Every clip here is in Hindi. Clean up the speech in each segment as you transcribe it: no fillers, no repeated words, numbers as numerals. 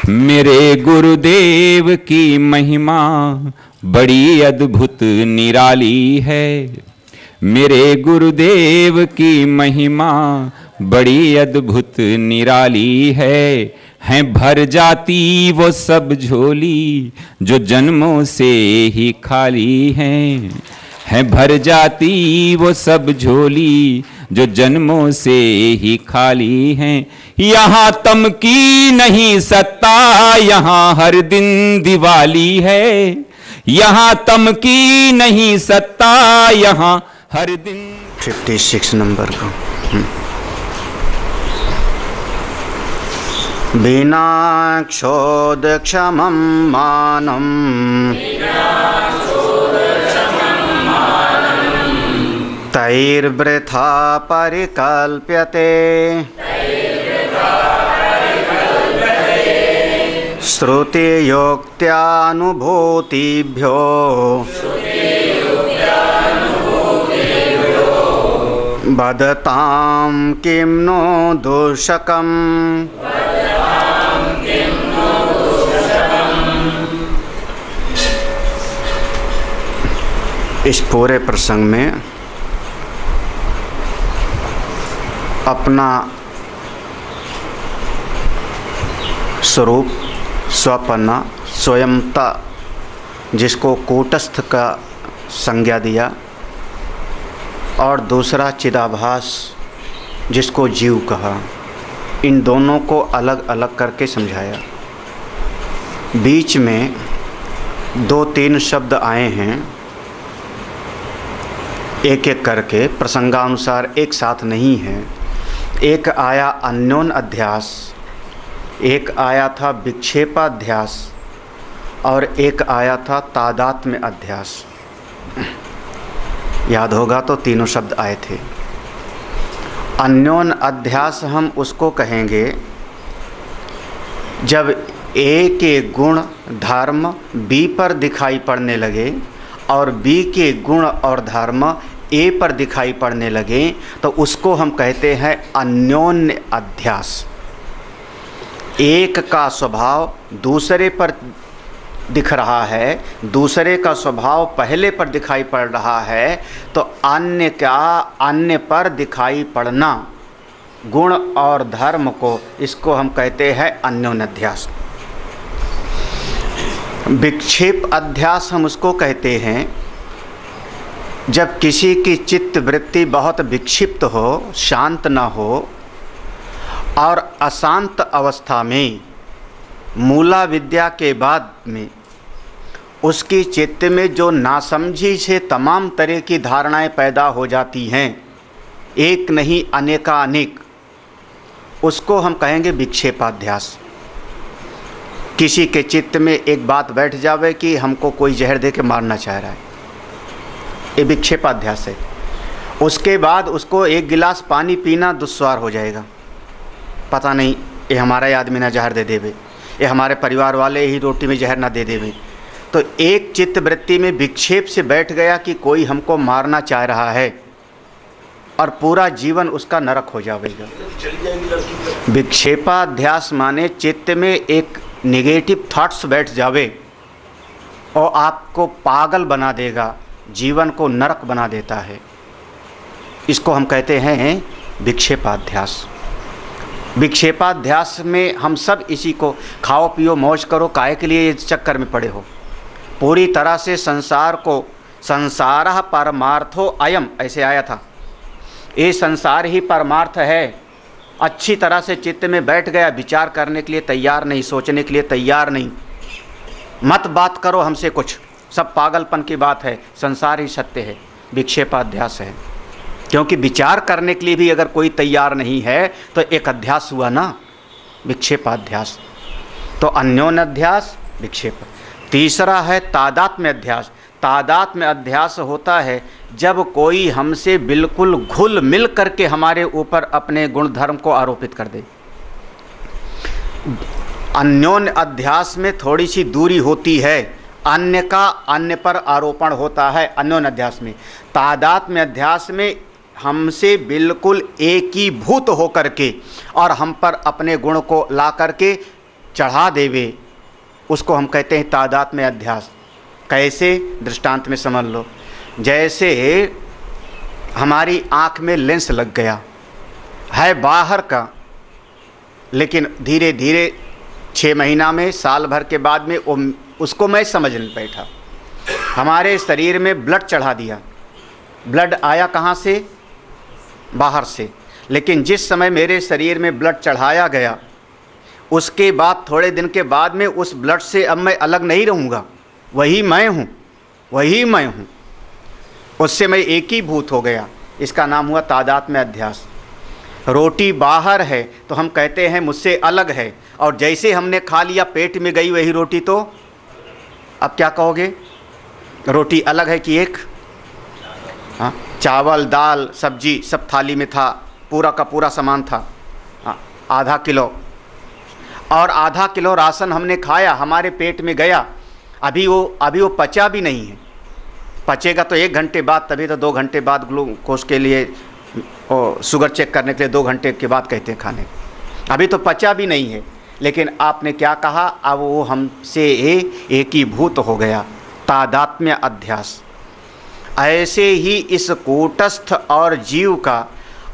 मेरे गुरुदेव की महिमा बड़ी अद्भुत निराली है। मेरे गुरुदेव की महिमा बड़ी अद्भुत निराली है भर जाती वो सब झोली जो जन्मों से ही खाली है भर जाती वो सब झोली जो जन्मों से ही खाली हैं। यहाँ तम की नहीं सत्ता, यहाँ हर दिन दिवाली है। यहाँ तम की नहीं सत्ता, यहाँ हर दिन। 56 नंबर को बिना क्षोध क्षमं मानम तैर्वृथा परिकल्प्यते श्रुतियोक्त्यानुभूतिभ्यो वदतां किं नो दूषकम्। इस पूरे प्रसंग में अपना स्वरूप, स्वपन्ना, स्वयंता, जिसको कूटस्थ का संज्ञा दिया, और दूसरा चिदाभास जिसको जीव कहा, इन दोनों को अलग अलग करके समझाया। बीच में 2-3 शब्द आए हैं, एक एक करके प्रसंगानुसार एक साथ नहीं है। एक आया अन्योन अध्यास, एक आया था विक्षेपाध्यास, और एक आया था तादात्म्य अध्यास। याद होगा तो तीनों शब्द आए थे। अन्योन अध्यास हम उसको कहेंगे जब ए के गुण धर्म बी पर दिखाई पड़ने लगे और बी के गुण और धर्म ए पर दिखाई पड़ने लगे, तो उसको हम कहते हैं अन्योन्य अध्यास। एक का स्वभाव दूसरे पर दिख रहा है, दूसरे का स्वभाव पहले पर दिखाई पड़ रहा है, तो अन्य का अन्य पर दिखाई पड़ना, गुण और धर्म को, इसको हम कहते हैं अन्योन्य अध्यास। विक्षेप अध्यास हम उसको कहते हैं जब किसी की चित्त वृत्ति बहुत विक्षिप्त हो, शांत न हो, और अशांत अवस्था में मूला विद्या के बाद में उसकी चित्त में जो नासमझी से तमाम तरह की धारणाएं पैदा हो जाती हैं, एक नहीं अनेकानेक, उसको हम कहेंगे विक्षेपाध्यास। किसी के चित्त में एक बात बैठ जावे कि हमको कोई जहर दे के मारना चाह रहा है, ये विक्षेपाध्यास है। उसके बाद उसको एक गिलास पानी पीना दुश्वार हो जाएगा, पता नहीं ये हमारा आदमी ना जहर दे देवे, ये हमारे परिवार वाले ही रोटी में जहर ना दे देवे। तो एक चित्त वृत्ति में विक्षेप से बैठ गया कि कोई हमको मारना चाह रहा है, और पूरा जीवन उसका नरक हो जाएगा। विक्षेपाध्यास माने चित्त में एक नेगेटिव थॉट्स बैठ जावे और आपको पागल बना देगा, जीवन को नरक बना देता है। इसको हम कहते हैं विक्षेपाध्यास। विक्षेपाध्यास में हम सब इसी को, खाओ पियो मौज करो, काहे के लिए इस चक्कर में पड़े हो, पूरी तरह से संसार को, संसारः परमार्थो अयम, ऐसे आया था, ये संसार ही परमार्थ है। अच्छी तरह से चित्त में बैठ गया, विचार करने के लिए तैयार नहीं, सोचने के लिए तैयार नहीं, मत बात करो हमसे कुछ, सब पागलपन की बात है, संसार ही सत्य है, विक्षेपाध्यास है। क्योंकि विचार करने के लिए भी अगर कोई तैयार नहीं है तो एक अध्यास हुआ ना, विक्षेपाध्यास। तो अन्योन्य अध्यास, विक्षेप। तीसरा है तादात्म्य अध्यास। तादात्म्य अध्यास होता है जब कोई हमसे बिल्कुल घुल मिल करके हमारे ऊपर अपने गुण धर्म को आरोपित कर दे। अन्योन्य अध्यास में थोड़ी सी दूरी होती है, अन्य का अन्य पर आरोपण होता है अन्योन्य अध्यास में। तादात्म्य अध्यास में हमसे बिल्कुल एकीभूत होकर के और हम पर अपने गुण को ला करके चढ़ा देवे, उसको हम कहते हैं तादात्म्य अध्यास। कैसे? दृष्टांत में समझ लो। जैसे हमारी आँख में लेंस लग गया है बाहर का, लेकिन धीरे धीरे 6 महीना में, साल भर के बाद में उसको मैं समझ नहीं बैठा। हमारे शरीर में ब्लड चढ़ा दिया। ब्लड आया कहाँ से? बाहर से। लेकिन जिस समय मेरे शरीर में ब्लड चढ़ाया गया, उसके बाद थोड़े दिन के बाद में उस ब्लड से अब मैं अलग नहीं रहूँगा, वही मैं हूँ, वही मैं हूँ। उससे मैं एक ही भूत हो गया। इसका नाम हुआ तादात्म्य अध्यास। रोटी बाहर है तो हम कहते हैं मुझसे अलग है, और जैसे हमने खा लिया पेट में गई वही रोटी, तो अब क्या कहोगे? रोटी अलग है कि एक? हाँ, चावल दाल सब्जी सब थाली में था, पूरा का पूरा सामान था। हाँ, आधा किलो, और आधा किलो राशन हमने खाया, हमारे पेट में गया। अभी वो पचा भी नहीं है। पचेगा तो 1 घंटे बाद, तभी तो 2 घंटे बाद ग्लूकोज के लिए और शुगर चेक करने के लिए 2 घंटे के बाद कहते हैं खाने। अभी तो पचा भी नहीं है। लेकिन आपने क्या कहा? अब वो हमसे एक ही भूत हो गया, तादात्म्य अध्यास। ऐसे ही इस कूटस्थ और जीव का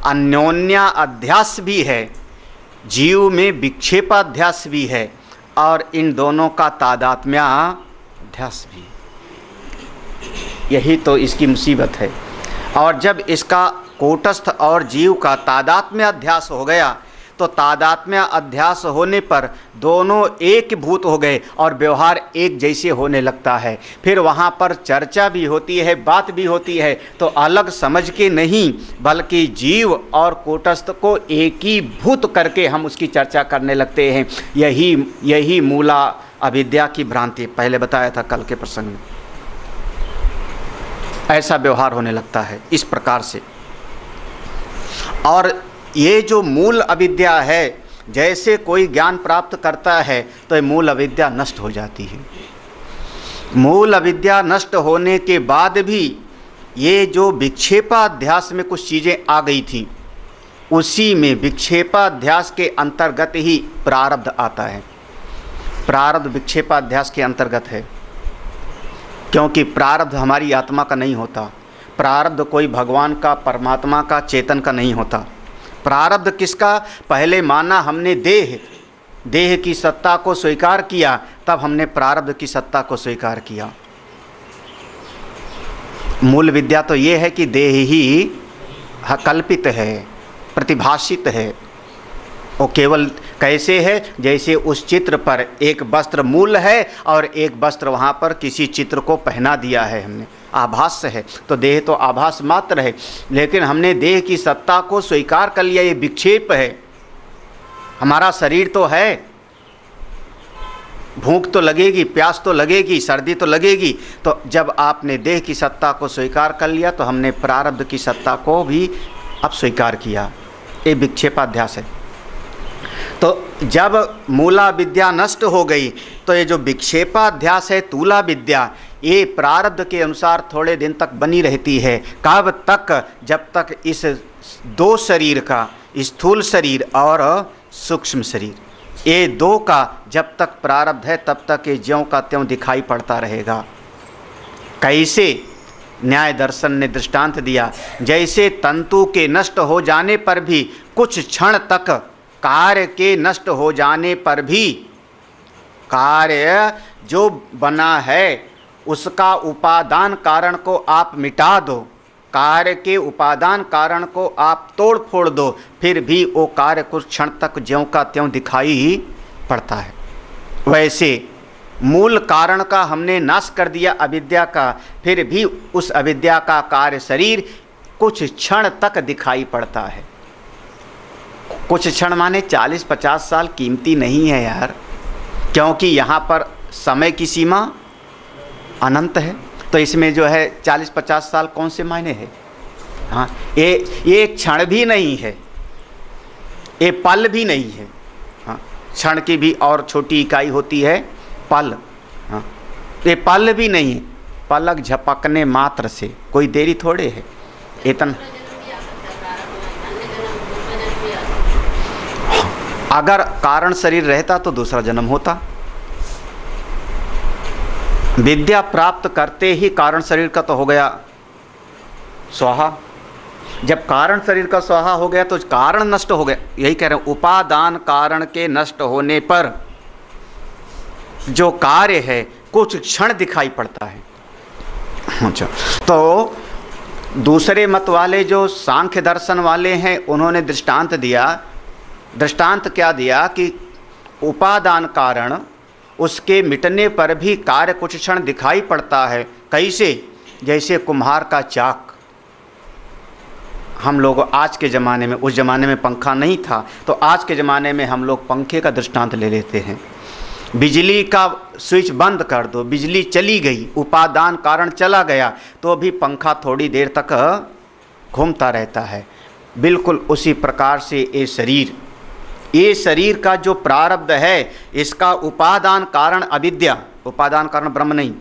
अन्योन्या अध्यास भी है, जीव में विक्षेपाध्यास भी है, और इन दोनों का तादात्म्य अध्यास भी। यही तो इसकी मुसीबत है। और जब इसका कूटस्थ और जीव का तादात्म्य अध्यास हो गया, तो तादात्म्य अध्यास होने पर दोनों एक भूत हो गए और व्यवहार एक जैसे होने लगता है। फिर वहाँ पर चर्चा भी होती है, बात भी होती है, तो अलग समझ के नहीं, बल्कि जीव और कूटस्थ को एक ही भूत करके हम उसकी चर्चा करने लगते हैं। यही मूला अविद्या की भ्रांति, पहले बताया था कल के प्रसंग में। ऐसा व्यवहार होने लगता है इस प्रकार से। और ये जो मूल अविद्या है, जैसे कोई ज्ञान प्राप्त करता है तो ये मूल अविद्या नष्ट हो जाती है। मूल अविद्या नष्ट होने के बाद भी ये जो विक्षेपाध्यास में कुछ चीज़ें आ गई थी, उसी में विक्षेपाध्यास के अंतर्गत ही प्रारब्ध आता है। प्रारब्ध विक्षेपाध्यास के अंतर्गत है, क्योंकि प्रारब्ध हमारी आत्मा का नहीं होता। प्रारब्ध कोई भगवान का, परमात्मा का, चेतन का नहीं होता। प्रारब्ध किसका? पहले माना हमने देह की सत्ता को स्वीकार किया, तब हमने प्रारब्ध की सत्ता को स्वीकार किया। मूल विद्या तो ये है कि देह ही कल्पित है, प्रतिभाषित है। वो केवल कैसे है? जैसे उस चित्र पर एक वस्त्र मूल है और एक वस्त्र वहाँ पर किसी चित्र को पहना दिया है हमने, आभास है। तो देह तो आभास मात्र है, लेकिन हमने देह की सत्ता को स्वीकार कर लिया। ये विक्षेप है। हमारा शरीर तो है, भूख तो लगेगी, प्यास तो लगेगी, सर्दी तो लगेगी। तो जब आपने देह की सत्ता को स्वीकार कर लिया, तो हमने प्रारब्ध की सत्ता को भी अब स्वीकार किया। ये विक्षेपाध्यास है। तो जब मूला विद्या नष्ट हो गई, तो ये जो विक्षेपाध्यास है, तूला विद्या, ये प्रारब्ध के अनुसार थोड़े दिन तक बनी रहती है। कब तक? जब तक इस 2 शरीर का, स्थूल शरीर और सूक्ष्म शरीर, ये 2 का जब तक प्रारब्ध है, तब तक ये ज्यों का त्यों दिखाई पड़ता रहेगा। कैसे? न्याय दर्शन ने दृष्टांत दिया। जैसे तंतु के नष्ट हो जाने पर भी कुछ क्षण तक, कार्य के नष्ट हो जाने पर भी, कार्य जो बना है उसका उपादान कारण को आप मिटा दो, कार्य के उपादान कारण को आप तोड़ फोड़ दो, फिर भी वो कार्य कुछ क्षण तक ज्यों का त्यों दिखाई पड़ता है। वैसे मूल कारण का हमने नाश कर दिया अविद्या का, फिर भी उस अविद्या का कार्य शरीर कुछ क्षण तक दिखाई पड़ता है। कुछ क्षण माने 40-50 साल कीमती नहीं है यार, क्योंकि यहाँ पर समय की सीमा अनंत है। तो इसमें जो है 40-50 साल कौन से मायने है? हाँ, ये क्षण भी नहीं है, ये पल भी नहीं है। हाँ, क्षण की भी और छोटी इकाई होती है पल। हाँ, ये पल भी नहीं है। पलक झपकने मात्र से कोई देरी थोड़े है। इतना अगर कारण शरीर रहता तो दूसरा जन्म होता। विद्या प्राप्त करते ही कारण शरीर का तो हो गया स्वाहा। जब कारण शरीर का स्वाहा हो गया तो कारण नष्ट हो गया। यही कह रहे हैं, उपादान कारण के नष्ट होने पर जो कार्य है कुछ क्षण दिखाई पड़ता है। अच्छा, तो दूसरे मत वाले जो सांख्य दर्शन वाले हैं उन्होंने दृष्टांत दिया। दृष्टांत क्या दिया कि उपादान कारण उसके मिटने पर भी कार्य कुछ क्षण दिखाई पड़ता है। कैसे? जैसे कुम्हार का चाक। हम लोग आज के ज़माने में, उस ज़माने में पंखा नहीं था तो आज के ज़माने में हम लोग पंखे का दृष्टांत ले लेते हैं। बिजली का स्विच बंद कर दो, बिजली चली गई, उपादान कारण चला गया तो भी पंखा थोड़ी देर तक घूमता रहता है। बिल्कुल उसी प्रकार से ये शरीर का जो प्रारब्ध है, इसका उपादान कारण अविद्या, उपादान कारण ब्रह्म नहीं।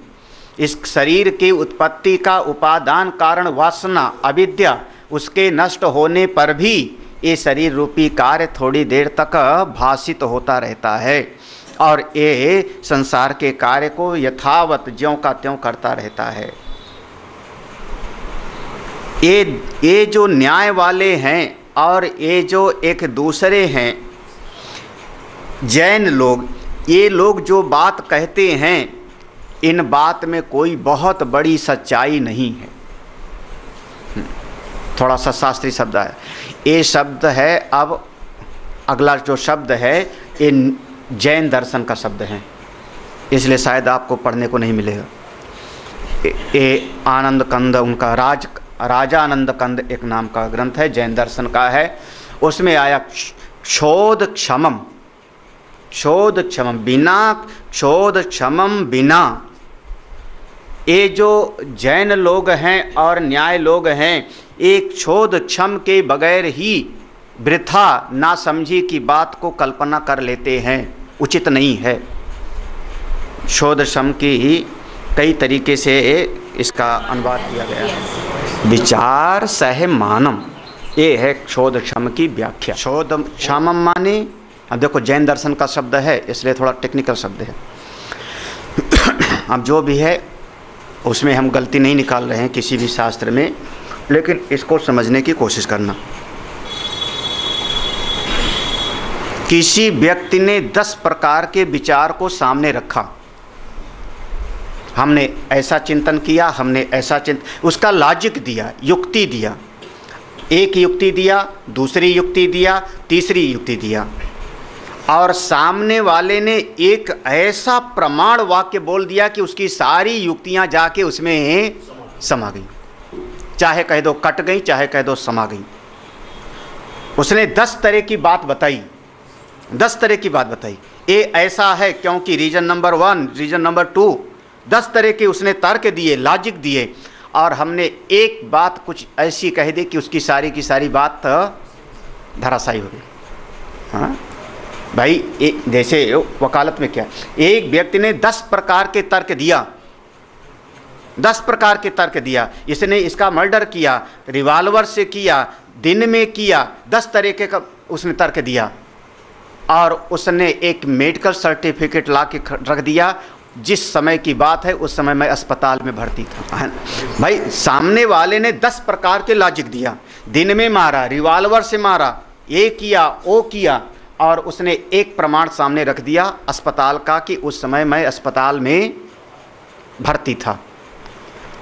इस शरीर की उत्पत्ति का उपादान कारण वासना, अविद्या, उसके नष्ट होने पर भी ये शरीर रूपी कार्य थोड़ी देर तक भासित होता रहता है और ये संसार के कार्य को यथावत ज्यों का त्यों करता रहता है। ये जो न्याय वाले हैं और ये जो एक दूसरे हैं जैन लोग, ये लोग जो बात कहते हैं इन बात में कोई बहुत बड़ी सच्चाई नहीं है। थोड़ा सा शास्त्रीय शब्द है ये शब्द है। अब अगला जो शब्द है ये जैन दर्शन का शब्द है, इसलिए शायद आपको पढ़ने को नहीं मिलेगा। ये आनंद कंद, उनका राजा आनंद कंद एक नाम का ग्रंथ है, जैन दर्शन का है। उसमें आया क्षोध क्षमम, क्षोध क्षमम, बिना क्षोध क्षमम बिना। ये जो जैन लोग हैं और न्याय लोग हैं, एक क्षोध क्षम के बगैर ही वृथा ना समझी की बात को कल्पना कर लेते हैं, उचित नहीं है। क्षोध क्षम की ही कई तरीके से इसका अनुवाद किया गया है। विचार सह मानम, ये है क्षोध क्षम की व्याख्या। क्षोध क्षमम माने, अब देखो जैन दर्शन का शब्द है इसलिए थोड़ा टेक्निकल शब्द है। अब जो भी है उसमें हम गलती नहीं निकाल रहे हैं किसी भी शास्त्र में, लेकिन इसको समझने की कोशिश करना। किसी व्यक्ति ने 10 प्रकार के विचार को सामने रखा, हमने ऐसा चिंतन किया, हमने ऐसा उसका लॉजिक दिया, युक्ति दिया। एक युक्ति दिया, दूसरी युक्ति दिया, तीसरी युक्ति दिया, और सामने वाले ने एक ऐसा प्रमाण वाक्य बोल दिया कि उसकी सारी युक्तियां जाके उसमें समा गई। चाहे कह दो कट गई, चाहे कह दो समा गई। उसने 10 तरह की बात बताई, 10 तरह की बात बताई। ये ऐसा है क्योंकि रीजन नंबर 1, रीजन नंबर 2, 10 तरह के उसने तर्क दिए, लॉजिक दिए, और हमने एक बात कुछ ऐसी कह दी कि उसकी सारी की सारी बात धराशायी हो गई। हाँ भाई, जैसे वकालत में क्या, एक व्यक्ति ने 10 प्रकार के तर्क दिया, 10 प्रकार के तर्क दिया। इसने इसका मर्डर किया, रिवॉल्वर से किया, दिन में किया, 10 तरीके का उसने तर्क दिया, और उसने एक मेडिकल सर्टिफिकेट ला के रख दिया। जिस समय की बात है उस समय मैं अस्पताल में भर्ती था। भाई सामने वाले ने 10 प्रकार के लॉजिक दिया, दिन में मारा, रिवॉल्वर से मारा, ये किया, वो किया, और उसने एक प्रमाण सामने रख दिया अस्पताल का कि उस समय मैं अस्पताल में भर्ती था।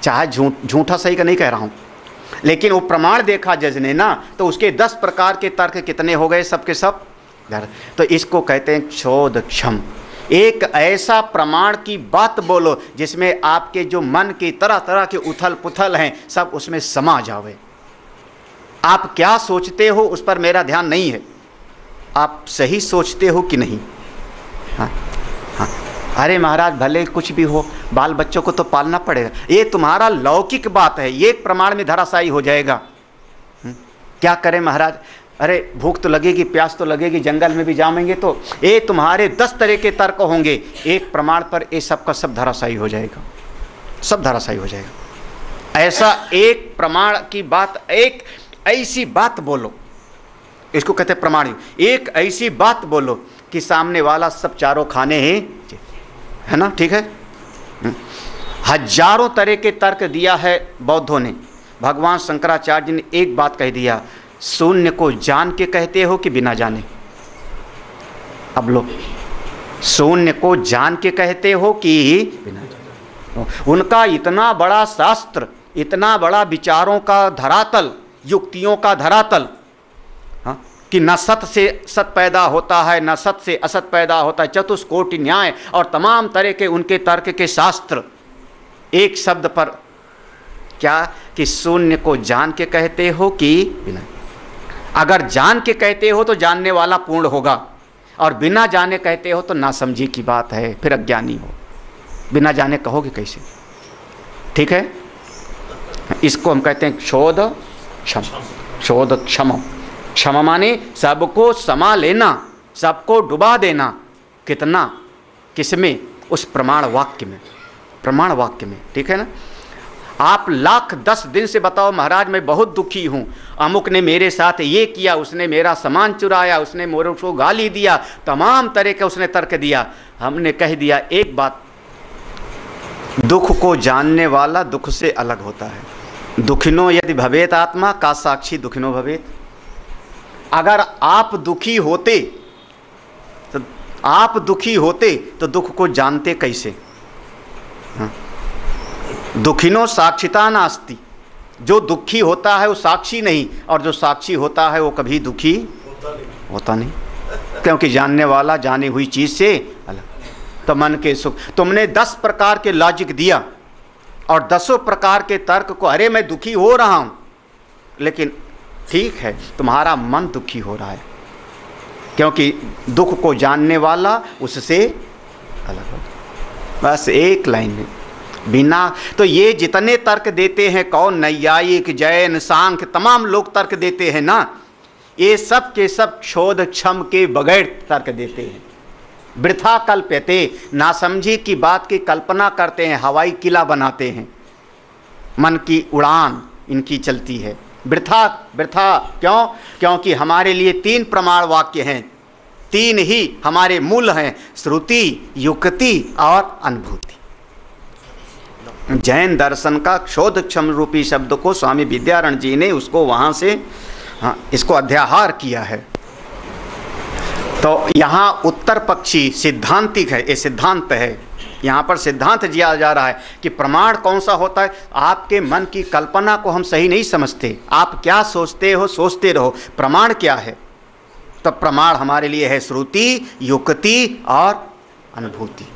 चाहे झूठा सही का नहीं कह रहा हूँ, लेकिन वो प्रमाण देखा जज ने ना, तो उसके 10 प्रकार के तर्क कितने हो गए, सब के सब। तो इसको कहते हैं क्षोध क्षम। एक ऐसा प्रमाण की बात बोलो जिसमें आपके जो मन की तरह तरह के उथल पुथल हैं सब उसमें समा जावे। आप क्या सोचते हो उस पर मेरा ध्यान नहीं है, आप सही सोचते हो कि नहीं। हाँ हाँ, अरे महाराज भले कुछ भी हो, बाल बच्चों को तो पालना पड़ेगा, ये तुम्हारा लौकिक बात है, ये प्रमाण में धराशायी हो जाएगा। क्या करें महाराज, अरे भूख तो लगेगी, प्यास तो लगेगी, जंगल में भी जाएंगे तो ये तुम्हारे 10 तरह के तर्क होंगे, एक प्रमाण पर ये सब का सब धराशायी हो जाएगा, सब धराशायी हो जाएगा। ऐसा एक प्रमाण की बात, एक ऐसी बात बोलो इसको कहते प्रमाण युक्त। एक ऐसी बात बोलो कि सामने वाला सब चारों खाने ही, है ना, ठीक है। हजारों तरह के तर्क दिया है बौद्धों ने। भगवान शंकराचार्य जी ने एक बात कह दिया, शून्य को जान के कहते हो कि बिना जाने? अब लो, शून्य को जान के कहते हो कि बिना जाने? उनका इतना बड़ा शास्त्र, इतना बड़ा विचारों का धरातल, युक्तियों का धरातल, हाँ, कि न सत से सत पैदा होता है, न सत से असत पैदा होता है, चतुष्कोटि न्याय और तमाम तरह के उनके तर्क के शास्त्र एक शब्द पर क्या, कि शून्य को जान के कहते हो कि बिना? अगर जान के कहते हो तो जानने वाला पूर्ण होगा, और बिना जाने कहते हो तो नासमझी की बात है, फिर अज्ञानी हो। बिना जाने कहोगे कैसे? ठीक है, इसको हम कहते हैं क्षोध क्षम। क्षोध क्षम, क्षम माने सबको समा लेना, सबको डुबा देना। कितना? किसमें? उस प्रमाण वाक्य में, प्रमाण वाक्य में, ठीक है ना। आप लाख 10 दिन से बताओ महाराज मैं बहुत दुखी हूँ, अमुक ने मेरे साथ ये किया, उसने मेरा सामान चुराया, उसने मेरे को गाली दिया, तमाम तरह का उसने तर्क दिया। हमने कह दिया एक बात, दुख को जानने वाला दुख से अलग होता है। दुखिनो यदि भवेत आत्मा का साक्षी दुखिनो भवेत। अगर आप दुखी होते तो आप दुखी होते तो दुख को जानते कैसे? हाँ। दुखिनो साक्षिता नास्ति। जो दुखी होता है वो साक्षी नहीं, और जो साक्षी होता है वो कभी दुखी होता नहीं, क्योंकि जानने वाला जानी हुई चीज़ से अलग। तो मन के सुख, तुमने 10 प्रकार के लॉजिक दिया और 10 प्रकार के तर्क को, अरे मैं दुखी हो रहा हूँ, लेकिन ठीक है तुम्हारा मन दुखी हो रहा है, क्योंकि दुख को जानने वाला उससे अलग हो। बस एक लाइन में बिना, तो ये जितने तर्क देते हैं कौन, नैयायिक, जैन, सांख्य, तमाम लोग तर्क देते हैं ना, ये सब के सब क्षोध क्षम के बगैर तर्क देते हैं। वृथा कल्प्यते, नासमझी की बात की कल्पना करते हैं, हवाई किला बनाते हैं, मन की उड़ान इनकी चलती है। वृथा वृथा क्यों? क्योंकि हमारे लिए 3 प्रमाण वाक्य हैं, 3 ही हमारे मूल हैं, श्रुति, युक्ति और अनुभूति। जैन दर्शन का क्षोध क्षम रूपी शब्द को स्वामी विद्यारण जी ने उसको वहाँ से, हाँ, इसको अध्याहार किया है। तो यहाँ उत्तर पक्षी सिद्धांतिक है, ये सिद्धांत है, यहाँ पर सिद्धांत दिया जा रहा है कि प्रमाण कौन सा होता है। आपके मन की कल्पना को हम सही नहीं समझते, आप क्या सोचते हो सोचते रहो, प्रमाण क्या है? तो प्रमाण हमारे लिए है श्रुति, युक्ति और अनुभूति।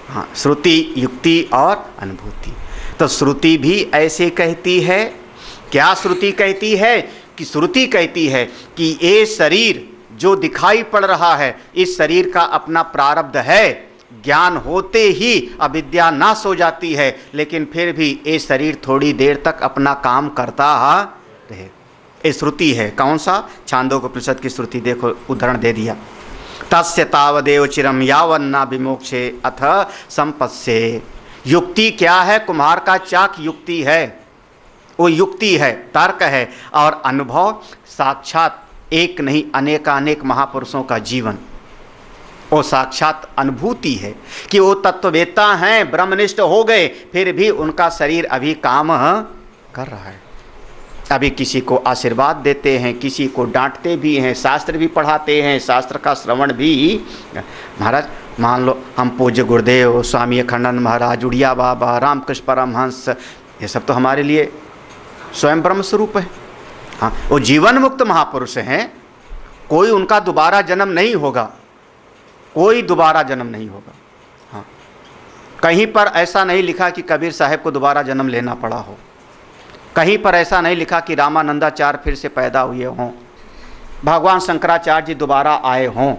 हाँ, श्रुति, युक्ति और अनुभूति। तो श्रुति भी ऐसे कहती है, क्या श्रुति कहती है? कि श्रुति कहती है कि ये शरीर जो दिखाई पड़ रहा है, इस शरीर का अपना प्रारब्ध है, ज्ञान होते ही अविद्या नाश हो जाती है, लेकिन फिर भी ये शरीर थोड़ी देर तक अपना काम करता रहे। ये श्रुति है। कौन सा? छांदोग्योपनिषद की श्रुति, देखो उदाहरण दे दिया, तस्य तावदेव चिरम यावन्ना विमोक्षे अथ संपत्से। युक्ति क्या है? कुम्हार का चाक युक्ति है, वो युक्ति है, तर्क है। और अनुभव साक्षात एक नहीं अनेकानेक महापुरुषों का जीवन, वो साक्षात अनुभूति है कि वो तत्ववेत्ता हैं, ब्रह्मनिष्ठ हो गए, फिर भी उनका शरीर अभी काम कर रहा है, अभी किसी को आशीर्वाद देते हैं, किसी को डांटते भी हैं, शास्त्र भी पढ़ाते हैं, शास्त्र का श्रवण भी। महाराज मान लो हम पूज्य गुरुदेव, स्वामी अखंडानंद महाराज, उड़िया बाबा, रामकृष्ण परमहंस, ये सब तो हमारे लिए स्वयं ब्रह्म स्वरूप है। हाँ, वो जीवन मुक्त महापुरुष हैं, कोई उनका दोबारा जन्म नहीं होगा, कोई दोबारा जन्म नहीं होगा। हाँ, कहीं पर ऐसा नहीं लिखा कि कबीर साहब को दोबारा जन्म लेना पड़ा हो, कहीं पर ऐसा नहीं लिखा कि रामानंदाचार्य फिर से पैदा हुए हों, भगवान शंकराचार्य जी दोबारा आए हों।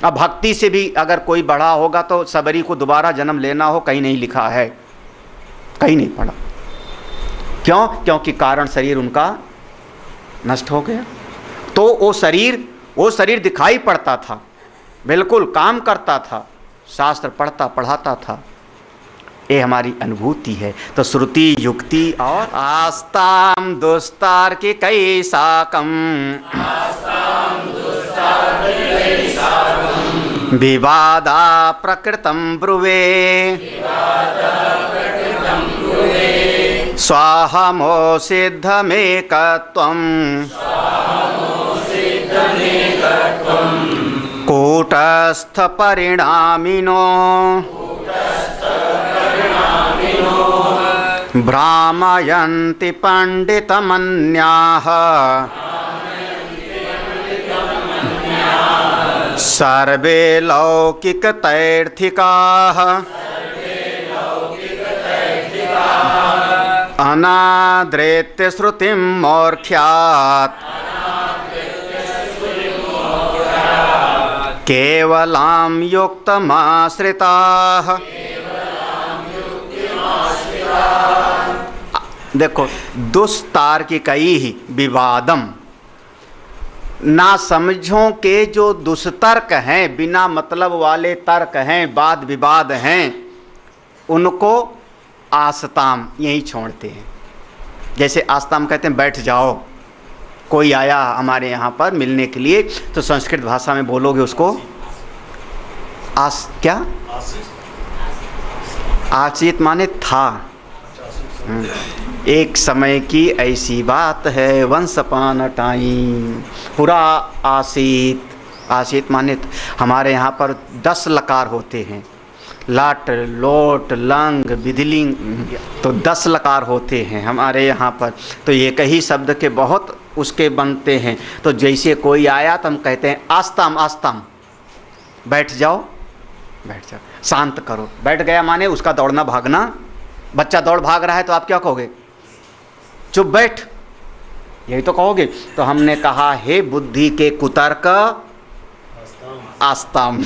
अब भक्ति से भी अगर कोई बढ़ा होगा तो सबरी को दोबारा जन्म लेना हो, कहीं नहीं लिखा है, कहीं नहीं पढ़ा। क्यों? क्योंकि कारण शरीर उनका नष्ट हो गया। तो वो शरीर दिखाई पड़ता था, बिल्कुल काम करता था, शास्त्र पढ़ता पढ़ाता था, ये हमारी अनुभूति है। तो श्रुति युक्ति और आस्ताम दुस्तार्किकै साकं विवादा प्रकृतं ब्रुवे स्वाहमो सिद्धमेकत्वं कूटस्थ परिणामिनो भ्रामयन्ति पंडितमन्याः सर्वे लौकिकतैर्थिकाः अनादृत्य श्रुतिं मौर्ख्यात् केवलां युक्तमाश्रिताः। देखो, दुस्तार्किकैः विवादम, ना समझों के जो दुष्तर्क हैं, बिना मतलब वाले तर्क हैं, वाद विवाद हैं, उनको आस्ताम यहीं छोड़ते हैं। जैसे आस्ताम कहते हैं बैठ जाओ, कोई आया हमारे यहाँ पर मिलने के लिए, तो संस्कृत भाषा में बोलोगे उसको क्या आसित माने था। एक समय की ऐसी बात है, वंस अपॉन अ टाइम, पूरा आसित। आसित माने हमारे यहाँ पर 10 लकार होते हैं, लाट लोट लंग विधिलिंग, तो 10 लकार होते हैं हमारे यहाँ पर। तो एक ही शब्द के बहुत उसके बनते हैं। तो जैसे कोई आया तो हम कहते हैं आस्ताम आस्ताम, बैठ जाओ बैठ जाओ, शांत करो। बैठ गया माने उसका दौड़ना भागना। बच्चा दौड़ भाग रहा है तो आप क्या कहोगे? चुप बैठ, यही तो कहोगे। तो हमने कहा हे बुद्धि के कुतर्क आस्ताम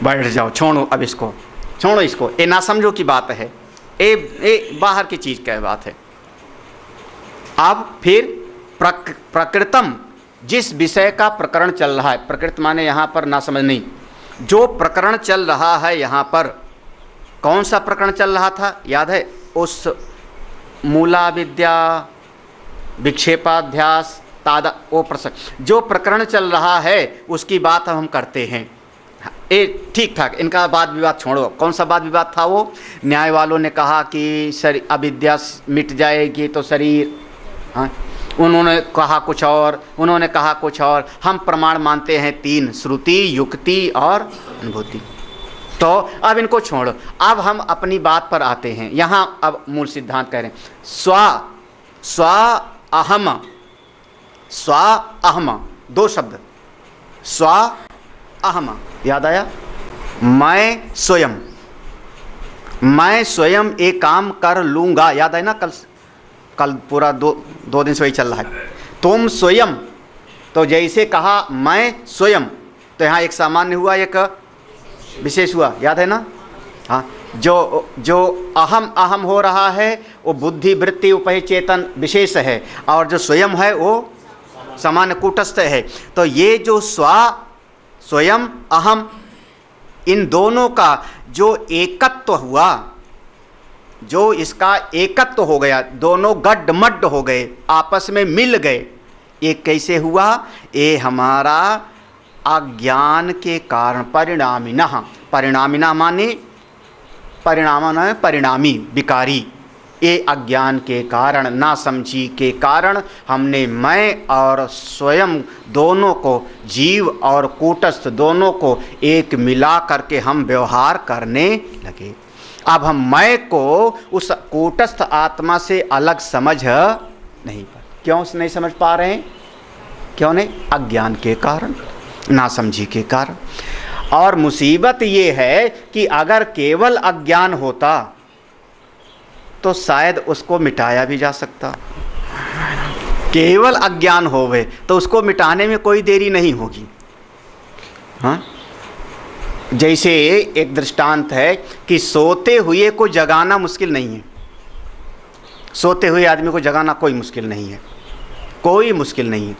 बैठ जाओ, छोड़ो अब इसको, छोड़ो इसको, ये ना समझो की बात है, ए बाहर की चीज क्या बात है। अब फिर प्रकृतम, जिस विषय का प्रकरण चल रहा है, प्रकृत माने यहाँ पर ना समझ नहीं, जो प्रकरण चल रहा है यहाँ पर, कौन सा प्रकरण चल रहा था याद है? उस मूला विद्या विक्षेपाध्यास तादा, वो प्रसंग जो प्रकरण चल रहा है उसकी बात हम करते हैं। ठीक ठाक, इनका वाद विवाद छोड़ो। कौन सा वाद विवाद था वो? न्याय वालों ने कहा कि शरीर अविद्या मिट जाएगी तो शरीर, हाँ, उन्होंने कहा कुछ और, उन्होंने कहा कुछ और। हम प्रमाण मानते हैं 3, श्रुति युक्ति और अनुभूति। तो अब इनको छोड़ो, अब हम अपनी बात पर आते हैं। यहाँ अब मूल सिद्धांत कह रहे हैं स्व अहम, स्व अहम, 2 शब्द, स्व अहम, याद आया? मैं स्वयं एक काम कर लूँगा, याद है ना? कल पूरा दो दिन से वही चल रहा है। तुम स्वयं, तो जैसे कहा मैं स्वयं, तो यहाँ एक सामान्य हुआ एक विशेष हुआ, याद है ना? हाँ, जो अहम अहम हो रहा है वो बुद्धि वृत्ति उपहि चेतन विशेष है, और जो स्वयं है वो सामान्य कूटस्थ है। तो ये जो स्वयं अहम, इन दोनों का जो एकत्व हुआ, जो इसका एकत्व हो गया, दोनों गड्ढमड्ढ हो गए, आपस में मिल गए, ये कैसे हुआ? ये हमारा अज्ञान के कारण, परिणामिना माने परिणामी विकारी, ये अज्ञान के कारण, ना समझी के कारण हमने मैं और स्वयं दोनों को, जीव और कूटस्थ दोनों को एक मिला करके हम व्यवहार करने लगे। अब हम मैं को उस कूटस्थ आत्मा से अलग समझ नहीं पा, क्यों नहीं समझ पा रहे हैं? क्यों नहीं? अज्ञान के कारण, ना समझी के कारण। और मुसीबत ये है कि अगर केवल अज्ञान होता तो शायद उसको मिटाया भी जा सकता। केवल अज्ञान होवे तो उसको मिटाने में कोई देरी नहीं होगी। हाँ, जैसे एक दृष्टांत है कि सोते हुए को जगाना मुश्किल नहीं है। सोते हुए आदमी को जगाना कोई मुश्किल नहीं है, कोई मुश्किल नहीं है।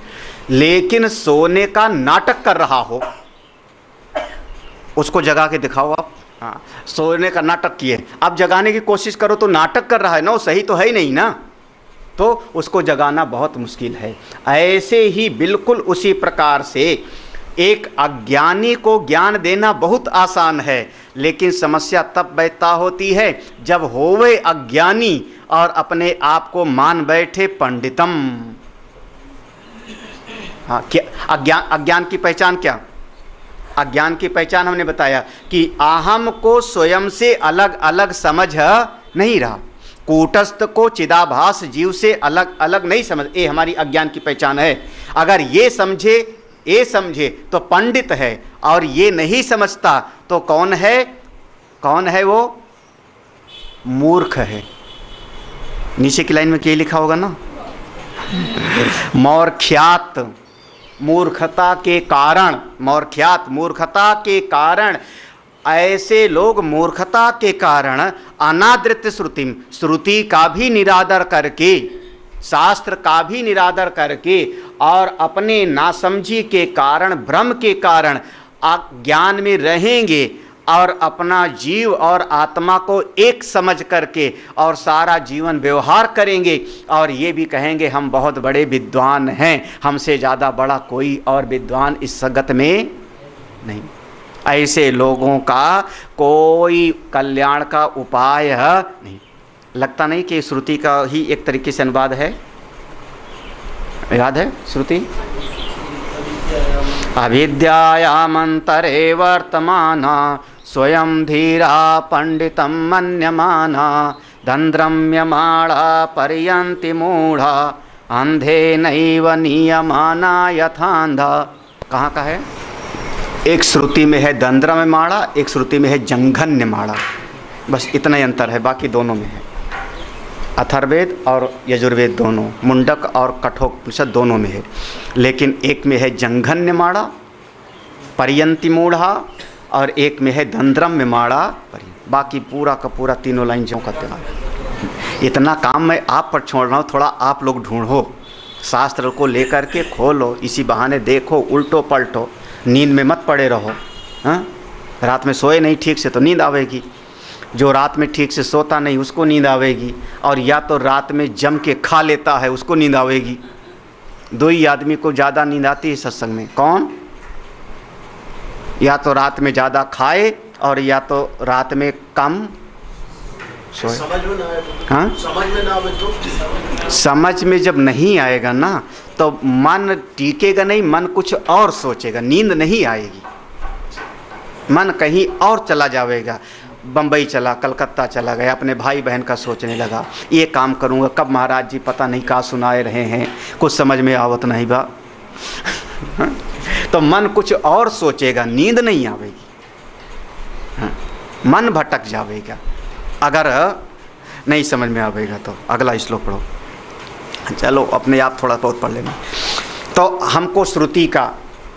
लेकिन सोने का नाटक कर रहा हो, उसको जगा के दिखाओ आप, हाँ, सोने का नाटक किए, अब जगाने की कोशिश करो तो नाटक कर रहा है ना, वो सही तो है ही नहीं ना, तो उसको जगाना बहुत मुश्किल है। ऐसे ही बिल्कुल उसी प्रकार से एक अज्ञानी को ज्ञान देना बहुत आसान है, लेकिन समस्या तब पैदा होती है जब होवे अज्ञानी और अपने आप को मान बैठे पंडितम। हाँ, क्या अज्ञान की पहचान क्या? अज्ञान की पहचान हमने बताया कि अहम को स्वयं से अलग अलग समझ नहीं रहा, कूटस्थ को चिदाभास जीव से अलग अलग नहीं समझ, ये हमारी अज्ञान की पहचान है। अगर ये समझे तो पंडित है, और ये नहीं समझता तो कौन है? कौन है वो? मूर्ख है। नीचे की लाइन में क्या लिखा होगा ना, मौर्ख्यात, मूर्खता के कारण, मौर्ख्यात मूर्खता के कारण। ऐसे लोग मूर्खता के कारण अनादृत श्रुतिम, श्रुति का भी निरादर करके, शास्त्र का भी निरादर करके, और अपने नासमझी के कारण, भ्रम के कारण अज्ञान में रहेंगे और अपना जीव और आत्मा को एक समझ करके और सारा जीवन व्यवहार करेंगे, और ये भी कहेंगे हम बहुत बड़े विद्वान हैं, हमसे ज़्यादा बड़ा कोई और विद्वान इस जगत में नहीं। ऐसे लोगों का कोई कल्याण का उपाय नहीं। लगता नहीं कि श्रुति का ही एक तरीके से अनुवाद है, याद है श्रुति? अविद्यायामन्तरे वर्तमाना स्वयं धीरा पंडितं मन्यमाना दंद्रम्यमाणा पर्यन्ति मूढ़ा अंधे नैव नियमाना यथांधा। कहाँ का है? एक श्रुति में है दंद्रम्यमाणा, एक श्रुति में है जंघन्यमाणा, बस इतना ही अंतर है, बाकी दोनों में है। अथर्ववेद और यजुर्वेद दोनों, मुंडक और कठोपनिषद दोनों में है, लेकिन एक में है जंघन्यमाणा पर्यन्ति मूढ़ा और एक में है दंद्रम्यमाणा पर्यन्ति। बाकी पूरा का पूरा तीनों लाइन जो करते हैं। इतना काम मैं आप पर छोड़ रहा हूँ, थोड़ा आप लोग ढूंढो, शास्त्र को लेकर के खोलो, इसी बहाने देखो, उल्टो पलटो, नींद में मत पड़े रहो। हाँ, रात में सोए नहीं ठीक से तो नींद आवेगी, जो रात में ठीक से सोता नहीं उसको नींद आवेगी, और या तो रात में जम के खा लेता है उसको नींद आवेगी। दो ही आदमी को ज़्यादा नींद आती है सत्संग में, कौन? या तो रात में ज़्यादा खाए और या तो रात में कम सोए। समझ में ना आए तो, हाँ? समझ में ना आए तो, समझ में जब नहीं आएगा ना तो मन टिकेगा नहीं, मन कुछ और सोचेगा, नींद नहीं आएगी, मन कहीं और चला जाएगा। बम्बई चला, कलकत्ता चला गया, अपने भाई बहन का सोचने लगा, ये काम करूँगा, कब महाराज जी पता नहीं कहाँ सुनाए रहे हैं, कुछ समझ में आवत नहीं बा। तो मन कुछ और सोचेगा, नींद नहीं आवेगी, मन भटक जाएगा। अगर नहीं समझ में आवेगा तो अगला श्लोक पढ़ो। चलो अपने आप थोड़ा बहुत पढ़ लेना। तो हमको श्रुति का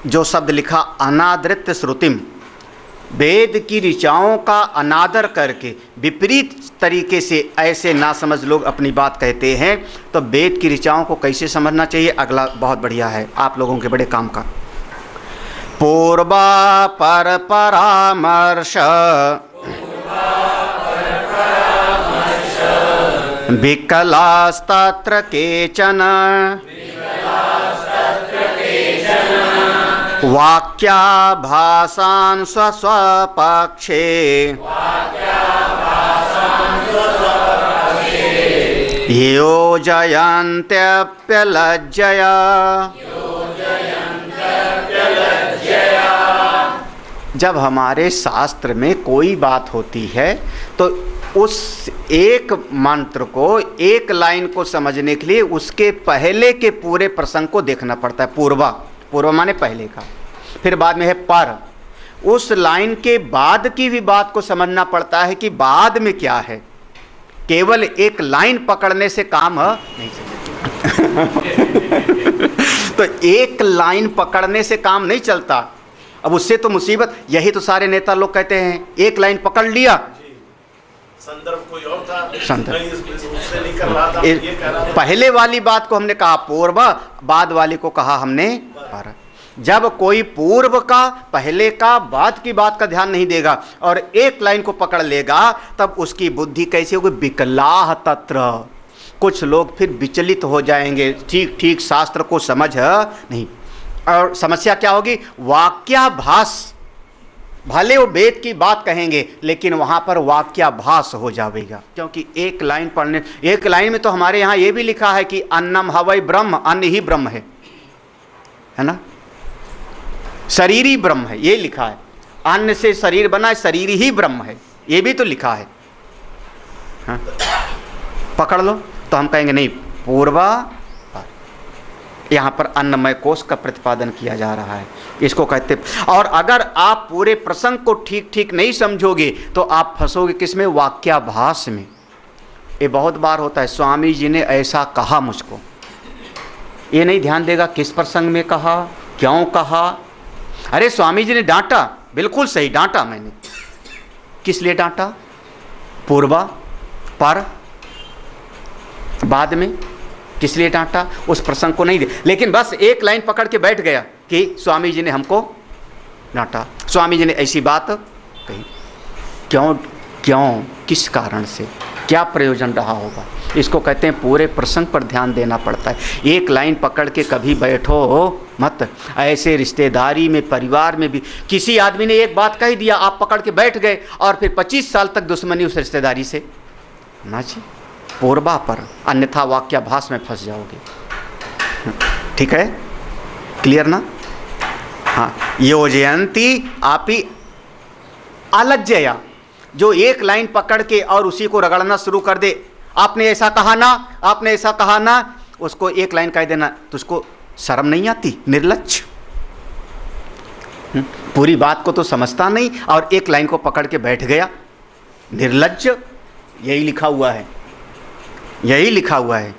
जो शब्द लिखा अनादृत श्रुतिम, वेद की ऋचाओं का अनादर करके विपरीत तरीके से ऐसे नासमझ लोग अपनी बात कहते हैं, तो वेद की ऋचाओं को कैसे समझना चाहिए? अगला बहुत बढ़िया है, आप लोगों के बड़े काम का। पूर्वा पर परामर्श विकलास्तत्र केचन वाक्याभासान् स्वस्वपक्षे योजयन्त्यप्यलज्जया। जब हमारे शास्त्र में कोई बात होती है तो उस एक मंत्र को, एक लाइन को समझने के लिए उसके पहले के पूरे प्रसंग को देखना पड़ता है। पूर्वा, पूर्व माने पहले का, फिर बाद में है पर, उस लाइन के बाद की भी बात को समझना पड़ता है कि बाद में क्या है। केवल एक लाइन पकड़ने से काम नहीं चलेगा। तो एक लाइन पकड़ने से काम नहीं चलता। अब उससे तो मुसीबत, यही तो सारे नेता लोग कहते हैं, एक लाइन पकड़ लिया, संदर्भ कोई और था, पहले वाली बात को हमने कहा पूर्व, बाद वाली को कहा हमने पर। जब कोई पूर्व का, पहले का, बाद की बात का ध्यान नहीं देगा और एक लाइन को पकड़ लेगा, तब उसकी बुद्धि कैसी होगी? विकलाह तत्र। कुछ लोग फिर विचलित हो जाएंगे, ठीक ठीक शास्त्र को समझ नहीं। और समस्या क्या होगी? वाक्याभास। भले वो वेद की बात कहेंगे लेकिन वहां पर वाक्याभास हो जाएगा, क्योंकि एक लाइन पढ़ने, एक लाइन में तो हमारे यहाँ ये भी लिखा है कि अन्नम हवै ब्रह्म, अन्न ही ब्रह्म है ना, शरीर ही ब्रह्म है, ये लिखा है। अन्न से शरीर बना है, शरीर ही ब्रह्म है, ये भी तो लिखा है। हाँ? पकड़ लो तो हम कहेंगे नहीं, पूर्वा, यहाँ पर अन्नमय कोश का प्रतिपादन किया जा रहा है, इसको कहते। और अगर आप पूरे प्रसंग को ठीक ठीक नहीं समझोगे तो आप फंसोगे किसमें? वाक्याभास में। ये बहुत बार होता है, स्वामी जी ने ऐसा कहा मुझको, ये नहीं ध्यान देगा किस प्रसंग में कहा, क्यों कहा। अरे स्वामी जी ने डांटा, बिल्कुल सही डांटा, मैंने किस लिए डांटा? पूर्वा, पर, बाद में, किस लिए डांटा? उस प्रसंग को नहीं दे, लेकिन बस एक लाइन पकड़ के बैठ गया कि स्वामी जी ने हमको डांटा, स्वामी जी ने ऐसी बात कही। क्यों क्यों, किस कारण से, क्या प्रयोजन रहा होगा? इसको कहते हैं पूरे प्रसंग पर ध्यान देना पड़ता है। एक लाइन पकड़ के कभी बैठो मत। ऐसे रिश्तेदारी में, परिवार में भी किसी आदमी ने एक बात कह दिया, आप पकड़ के बैठ गए और फिर 25 साल तक दुश्मनी उस रिश्तेदारी से ना जी, पूर्वा पर, अन्यथा वाक्याभास में फंस जाओगे। ठीक है, क्लियर ना? हाँ, योजयंती आपी अलज्जया, जो एक लाइन पकड़ के और उसी को रगड़ना शुरू कर दे, आपने ऐसा कहा ना, आपने ऐसा कहा ना, उसको एक लाइन कह देना, तो उसको शर्म नहीं आती? निर्लज्ज, पूरी बात को तो समझता नहीं और एक लाइन को पकड़ के बैठ गया, निर्लज्ज। यही लिखा हुआ है, यही लिखा हुआ है।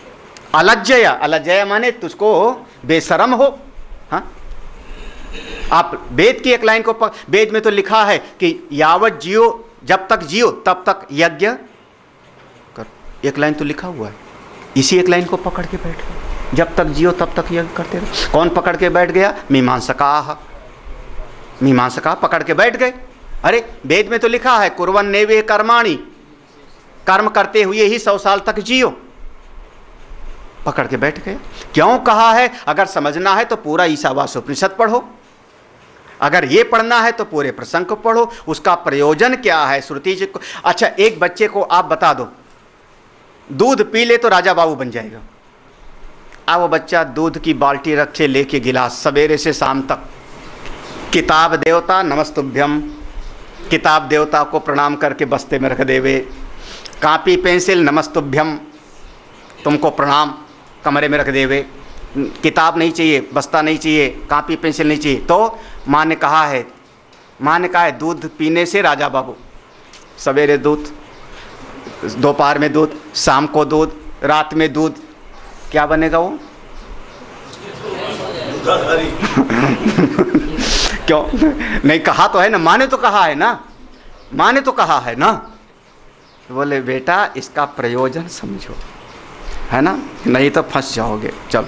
अलज्जया, अलज्जया माने तुझको बेशरम हो। हाँ, आप वेद की एक लाइन को वेद में तो लिखा है कि यावत जियो, जब तक जियो तब तक यज्ञ कर, एक लाइन तो लिखा हुआ है। इसी एक लाइन को पकड़ के बैठ गए, जब तक जियो तब तक यज्ञ करते रहो। कौन पकड़ के बैठ गया? मीमांसका, मीमांसका पकड़ के बैठ गए। अरे वेद में तो लिखा है कुर्वन् नैवे कर्माणि, कर्म करते हुए ही 100 साल तक जियो, पकड़ के बैठ गए। क्यों कहा है? अगर समझना है तो पूरा ईशावास्योपनिषद पढ़ो, अगर ये पढ़ना है तो पूरे प्रसंग को पढ़ो, उसका प्रयोजन क्या है श्रुति जी को। अच्छा, एक बच्चे को आप बता दो दूध पी ले तो राजा बाबू बन जाएगा। अब वो बच्चा दूध की बाल्टी रखे लेके गिलास सवेरे से शाम तक, किताब देवता नमस्तुभ्यम, किताब देवता को प्रणाम करके बस्ते में रख देवे, कापी पेंसिल नमस्तुभ्यम, तुमको प्रणाम, कमरे में रख देवे। किताब नहीं चाहिए, बस्ता नहीं चाहिए, कापी पेंसिल नहीं चाहिए। तो माँ ने कहा है, माँ ने कहा है दूध पीने से राजा बाबू, सवेरे दूध, दोपहर में दूध, शाम को दूध, रात में दूध, क्या बनेगा वो? क्यों नहीं? कहा तो है ना, माँ ने तो कहा है ना, माँ ने तो कहा है ना। बोले बेटा इसका प्रयोजन समझो, है ना, नहीं तो फंस जाओगे। चल,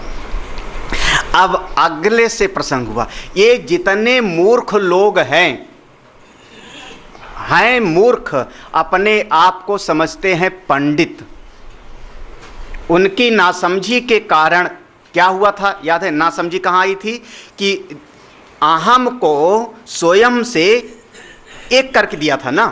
अब अगले से प्रसंग हुआ। ये जितने मूर्ख लोग हैं मूर्ख, अपने आप को समझते हैं पंडित, उनकी नासमझी के कारण क्या हुआ था याद है? नासमझी कहाँ आई थी कि अहम को स्वयं से एक करके दिया था ना,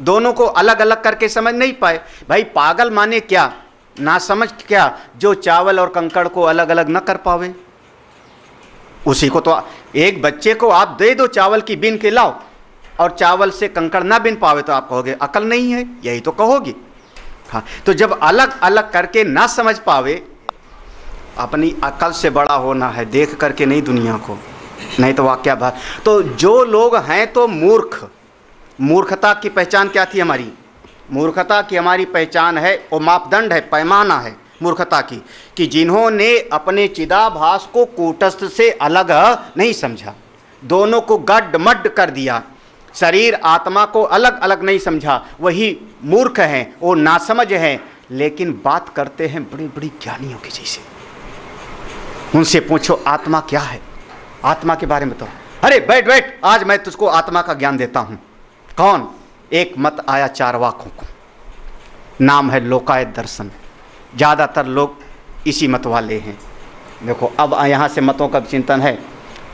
दोनों को अलग अलग करके समझ नहीं पाए। भाई पागल माने क्या, ना समझ क्या, जो चावल और कंकड़ को अलग अलग न कर पावे, उसी को तो एक बच्चे को आप दे दो चावल की बीन के लाओ और चावल से कंकड़ ना बीन पावे तो आप कहोगे अकल नहीं है, यही तो कहोगी। हाँ, तो जब अलग अलग करके ना समझ पावे, अपनी अकल से बड़ा होना है, देख करके नहीं दुनिया को, नहीं तो वाक्या बात। तो जो लोग हैं तो मूर्ख, मूर्खता की पहचान क्या थी हमारी? मूर्खता की हमारी पहचान है, वो मापदंड है, पैमाना है मूर्खता की, कि जिन्होंने अपने चिदाभास को कूटस्थ से अलग नहीं समझा, दोनों को गड्ढमड्ढ कर दिया, शरीर आत्मा को अलग अलग नहीं समझा, वही मूर्ख हैं, वो नासमझ हैं। लेकिन बात करते हैं बड़ी बड़ी ज्ञानियों के जैसे। उनसे पूछो आत्मा क्या है, आत्मा के बारे में तो, अरे बैठ बैठ, आज मैं तुझको आत्मा का ज्ञान देता हूं। कौन? एक मत आया चारवाकों को, नाम है लोकायत दर्शन। ज़्यादातर लोग इसी मत वाले हैं। देखो अब यहाँ से मतों का चिंतन है,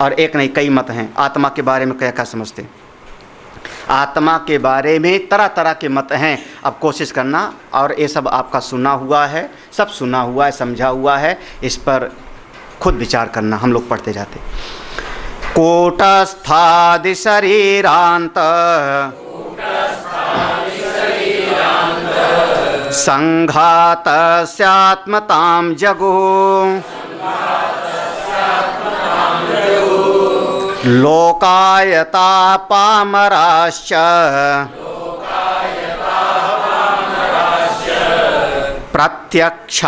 और एक नहीं कई मत हैं। आत्मा के बारे में क्या क्या समझते हैं? आत्मा के बारे में तरह तरह के मत हैं। अब कोशिश करना, और ये सब आपका सुना हुआ है, सब सुना हुआ है, समझा हुआ है, इस पर खुद विचार करना। हम लोग पढ़ते जाते। कूटस्थादि शरीरांत संघातस्यात्मतां जगुः लोकायता पामराश्च प्रत्यक्षाभासमाश्रिताः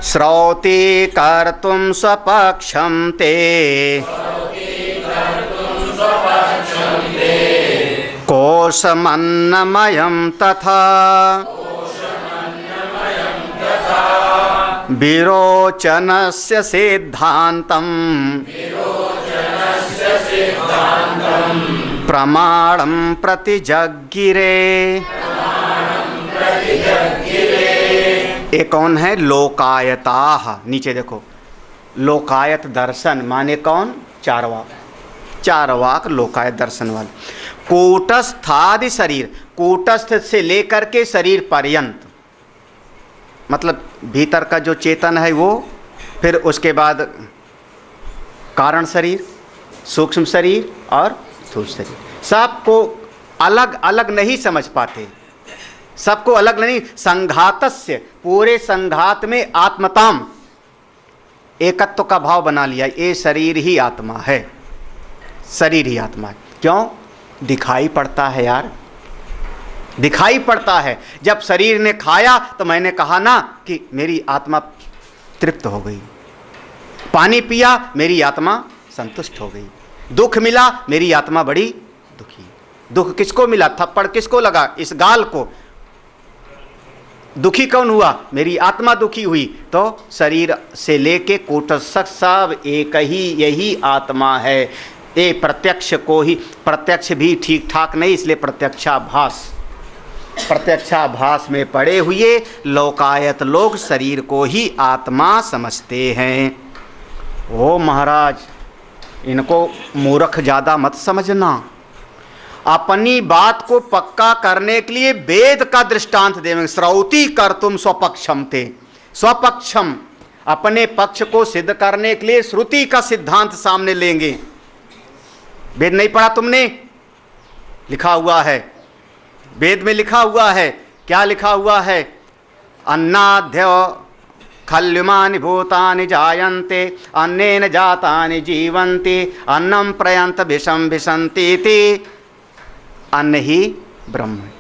श्रौति कर्तुं स्वपक्षं ते कोशमन्नमयं तथा विरोचनस्य सिद्धान्तं प्रमाणं प्रतिजज्ञिरे। ये कौन है? लोकायताः। नीचे देखो, लोकायत दर्शन माने कौन? चारवाक। चारवाक लोकायत दर्शन वाले। कूटस्थादि शरीर, कूटस्थ से लेकर के शरीर पर्यंत, मतलब भीतर का जो चेतन है वो, फिर उसके बाद कारण शरीर, सूक्ष्म शरीर और स्थूल शरीर, सबको अलग अलग नहीं समझ पाते, सबको अलग नहीं। संघातस्य, पूरे संघात में आत्मताम, एकत्व का भाव बना लिया। ये शरीर ही आत्मा है, शरीर ही आत्मा है। क्यों? दिखाई पड़ता है यार, दिखाई पड़ता है। जब शरीर ने खाया तो मैंने कहा ना कि मेरी आत्मा तृप्त हो गई, पानी पिया मेरी आत्मा संतुष्ट हो गई, दुख मिला मेरी आत्मा बड़ी दुखी। दुख किसको मिला? थप्पड़ किसको लगा? इस गाल को। दुखी कौन हुआ? मेरी आत्मा दुखी हुई। तो शरीर से लेके कूटस्थ सब एक ही, यही आत्मा है। ये प्रत्यक्ष को ही, प्रत्यक्ष भी ठीक ठाक नहीं, इसलिए प्रत्यक्षाभास, प्रत्यक्षाभास में पड़े हुए लोकायत लोग शरीर को ही आत्मा समझते हैं। ओ महाराज, इनको मूर्ख ज़्यादा मत समझना। अपनी बात को पक्का करने के लिए वेद का दृष्टांत देंगे। श्रौति कर्तुम स्वपक्षम ते, स्वपक्षम, अपने पक्ष को सिद्ध करने के लिए श्रुति का सिद्धांत सामने लेंगे। वेद नहीं पढ़ा तुमने? लिखा हुआ है, वेद में लिखा हुआ है। क्या लिखा हुआ है? अन्नाद्य खल्युमानि भूतानि जायन्ते अन्नेन जातानि जीवन्ति अन्नं प्रयन्त विषं विशन्ति। अन्न ही ब्रह्म है,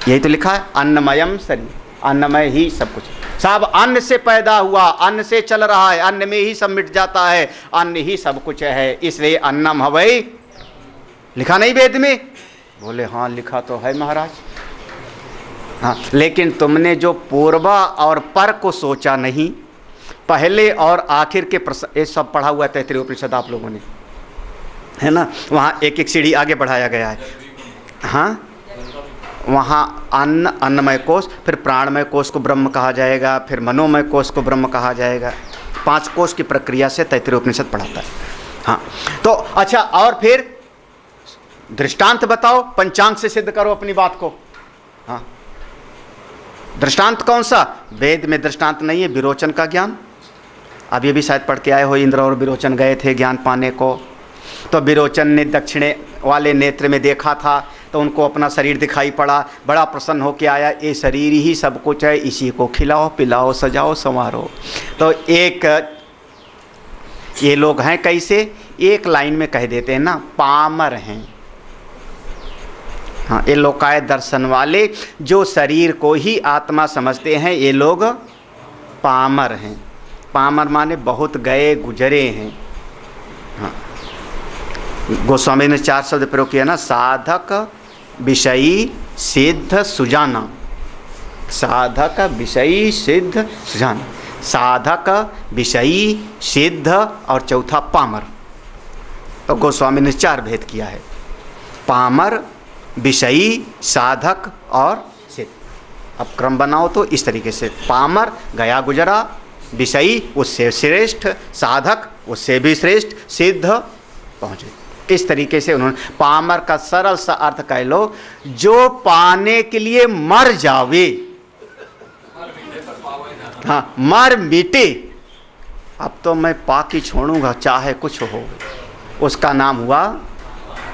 यही तो लिखा है। अन्नमयम शरीर, अन्नमय ही सब कुछ, सब अन्न से पैदा हुआ, अन्न से चल रहा है, अन्न में ही सब मिट जाता है, अन्न ही सब कुछ है, इसलिए अन्नम हवै। लिखा नहीं वेद में? बोले हाँ लिखा तो है महाराज। हाँ, लेकिन तुमने जो पूर्व और पर को सोचा नहीं, पहले और आखिर के ये सब पढ़ा हुआ है तैत्तिरीय उपनिषद आप लोगों ने, है ना? वहाँ एक एक सीढ़ी आगे बढ़ाया गया है। हाँ, वहाँ अन्न, अन्नमय कोश, फिर प्राणमय कोश को ब्रह्म कहा जाएगा, फिर मनोमय कोश को ब्रह्म कहा जाएगा। 5 कोश की प्रक्रिया से तैत्तिरीय उपनिषद पढ़ाता है। हाँ, तो अच्छा, और फिर दृष्टांत बताओ, पंचांग से सिद्ध करो अपनी बात को। हाँ, दृष्टांत कौन सा? वेद में दृष्टांत नहीं है, विरोचन का ज्ञान। अब ये भी शायद पढ़ के आए हो, इंद्र और विरोचन गए थे ज्ञान पाने को, तो विरोचन ने दक्षिणे वाले नेत्र में देखा था, तो उनको अपना शरीर दिखाई पड़ा, बड़ा प्रसन्न होकर आया, ये शरीर ही सब कुछ है, इसी को खिलाओ पिलाओ सजाओ संवारो। तो एक ये लोग हैं कैसे, एक लाइन में कह देते हैं ना, पामर हैं। हाँ, ये लोकायत दर्शन वाले जो शरीर को ही आत्मा समझते हैं, ये लोग पामर हैं। पामर माने बहुत गए गुजरे हैं। हाँ, गोस्वामी ने 4 शब्द प्रयोग किया ना, साधक, विषयी, सिद्ध, सुजाना। साधक विषयी सिद्ध सुजान। साधक विषयी सिद्ध और चौथा पामर। तो गोस्वामी ने 4 भेद किया है, पामर, विषयी, साधक और सिद्ध। अब क्रम बनाओ तो इस तरीके से, पामर गया गुजरा, विषयी उससे श्रेष्ठ, साधक उससे भी श्रेष्ठ, सिद्ध पहुँचे। इस तरीके से उन्होंने पामर का सरल सा अर्थ कह लो, जो पाने के लिए मर जावे, हाँ मर मिटे, अब तो मैं पाकी छोड़ूंगा चाहे कुछ हो, उसका नाम हुआ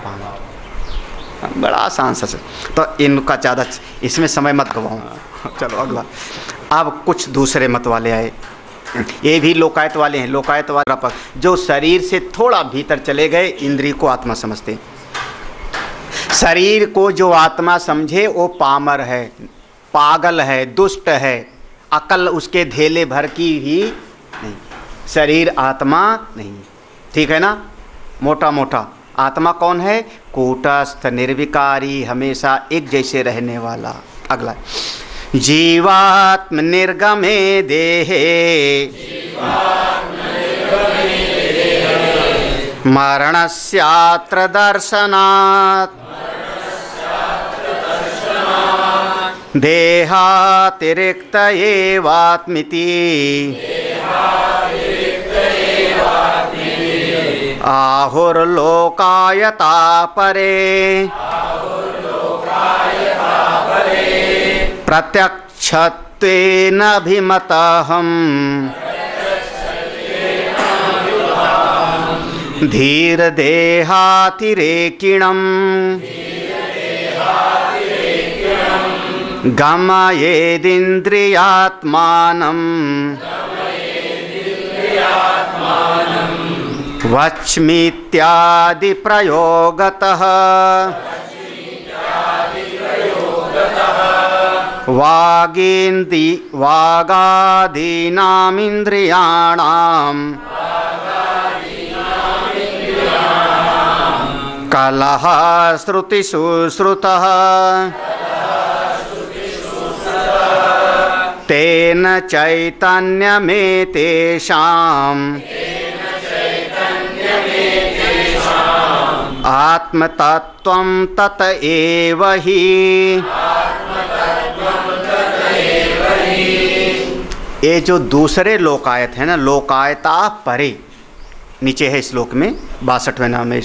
पामर। बड़ा आसान सा। तो इनका ज़्यादा इसमें समय मत गवाऊँ। चलो अगला। अब कुछ दूसरे मत वाले आए, ये भी लोकायत वाले हैं। लोकायत वाला पर जो शरीर से थोड़ा भीतर चले गए, इंद्रिय को आत्मा समझते। शरीर को जो आत्मा समझे वो पामर है, पागल है, दुष्ट है, अकल उसके धेले भर की ही नहीं, शरीर आत्मा नहीं। ठीक है ना? मोटा मोटा आत्मा कौन है? कूटस्थ, निर्विकारी, हमेशा एक जैसे रहने वाला। अगला, जीवात्म निर्गमे देहे मरणस्यात्र दर्शनात् देहातिरिक्त एवात्मिति आहुर्लोकायता परे प्रत्यक्षत्वेन अभिमतहम् धीरदेहातिरेकिणम् गमयेदिन्द्रियात्मानम् वच्मीत्यादि प्रयोगतः वागादीनामिन्द्रियाणाम् कलह श्रुतिषु श्रुतः तेन चैतन्यमेतेषाम् आत्मतत्त्वं तत एव हि। ये जो दूसरे लोकायत है ना, लोकायता परे, नीचे है श्लोक में 62वें नाम में,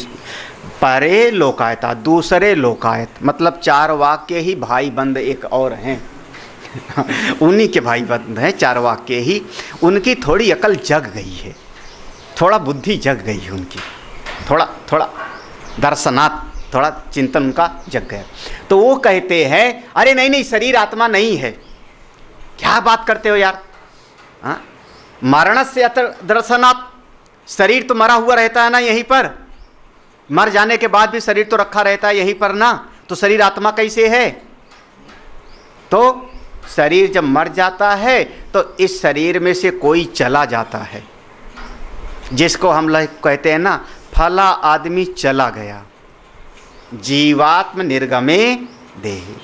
परे लोकायता, दूसरे लोकायत, मतलब 4 वाक्य ही भाई बंद एक और हैं उन्हीं के भाई बंद हैं 4 वाक्य ही। उनकी थोड़ी अकल जग गई है, थोड़ा बुद्धि जग गई है उनकी, थोड़ा दर्शनात्, थोड़ा चिंतन उनका जग गया। तो वो कहते हैं अरे नहीं शरीर आत्मा नहीं है। क्या बात करते हो यार? हाँ, मरण से दर्शनात्, शरीर तो मरा हुआ रहता है ना यहीं पर, मर जाने के बाद भी शरीर तो रखा रहता है यहीं पर ना, तो शरीर आत्मा कैसे है? तो शरीर जब मर जाता है तो इस शरीर में से कोई चला जाता है, जिसको हम लोग कहते हैं ना फला आदमी चला गया। जीवात्म निर्गमे देहे,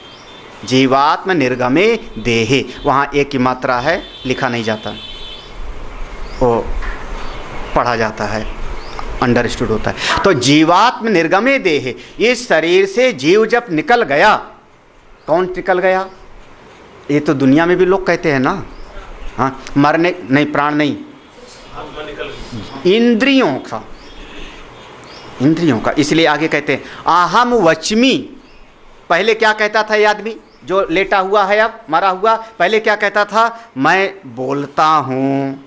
जीवात्म निर्गमे देहे, वहाँ एक ही मात्रा है, लिखा नहीं जाता, वो पढ़ा जाता है, अंडरस्टूड होता है। तो जीवात्म निर्गमे देहे, इस शरीर से जीव जब निकल गया, कौन निकल गया? ये तो दुनिया में भी लोग कहते हैं ना, हाँ मरने नहीं, प्राण नहीं, इंद्रियों का। इसलिए आगे कहते हैं अहम वच्मि। पहले क्या कहता था ये आदमी जो लेटा हुआ है, अब मरा हुआ, पहले क्या कहता था? मैं बोलता हूँ।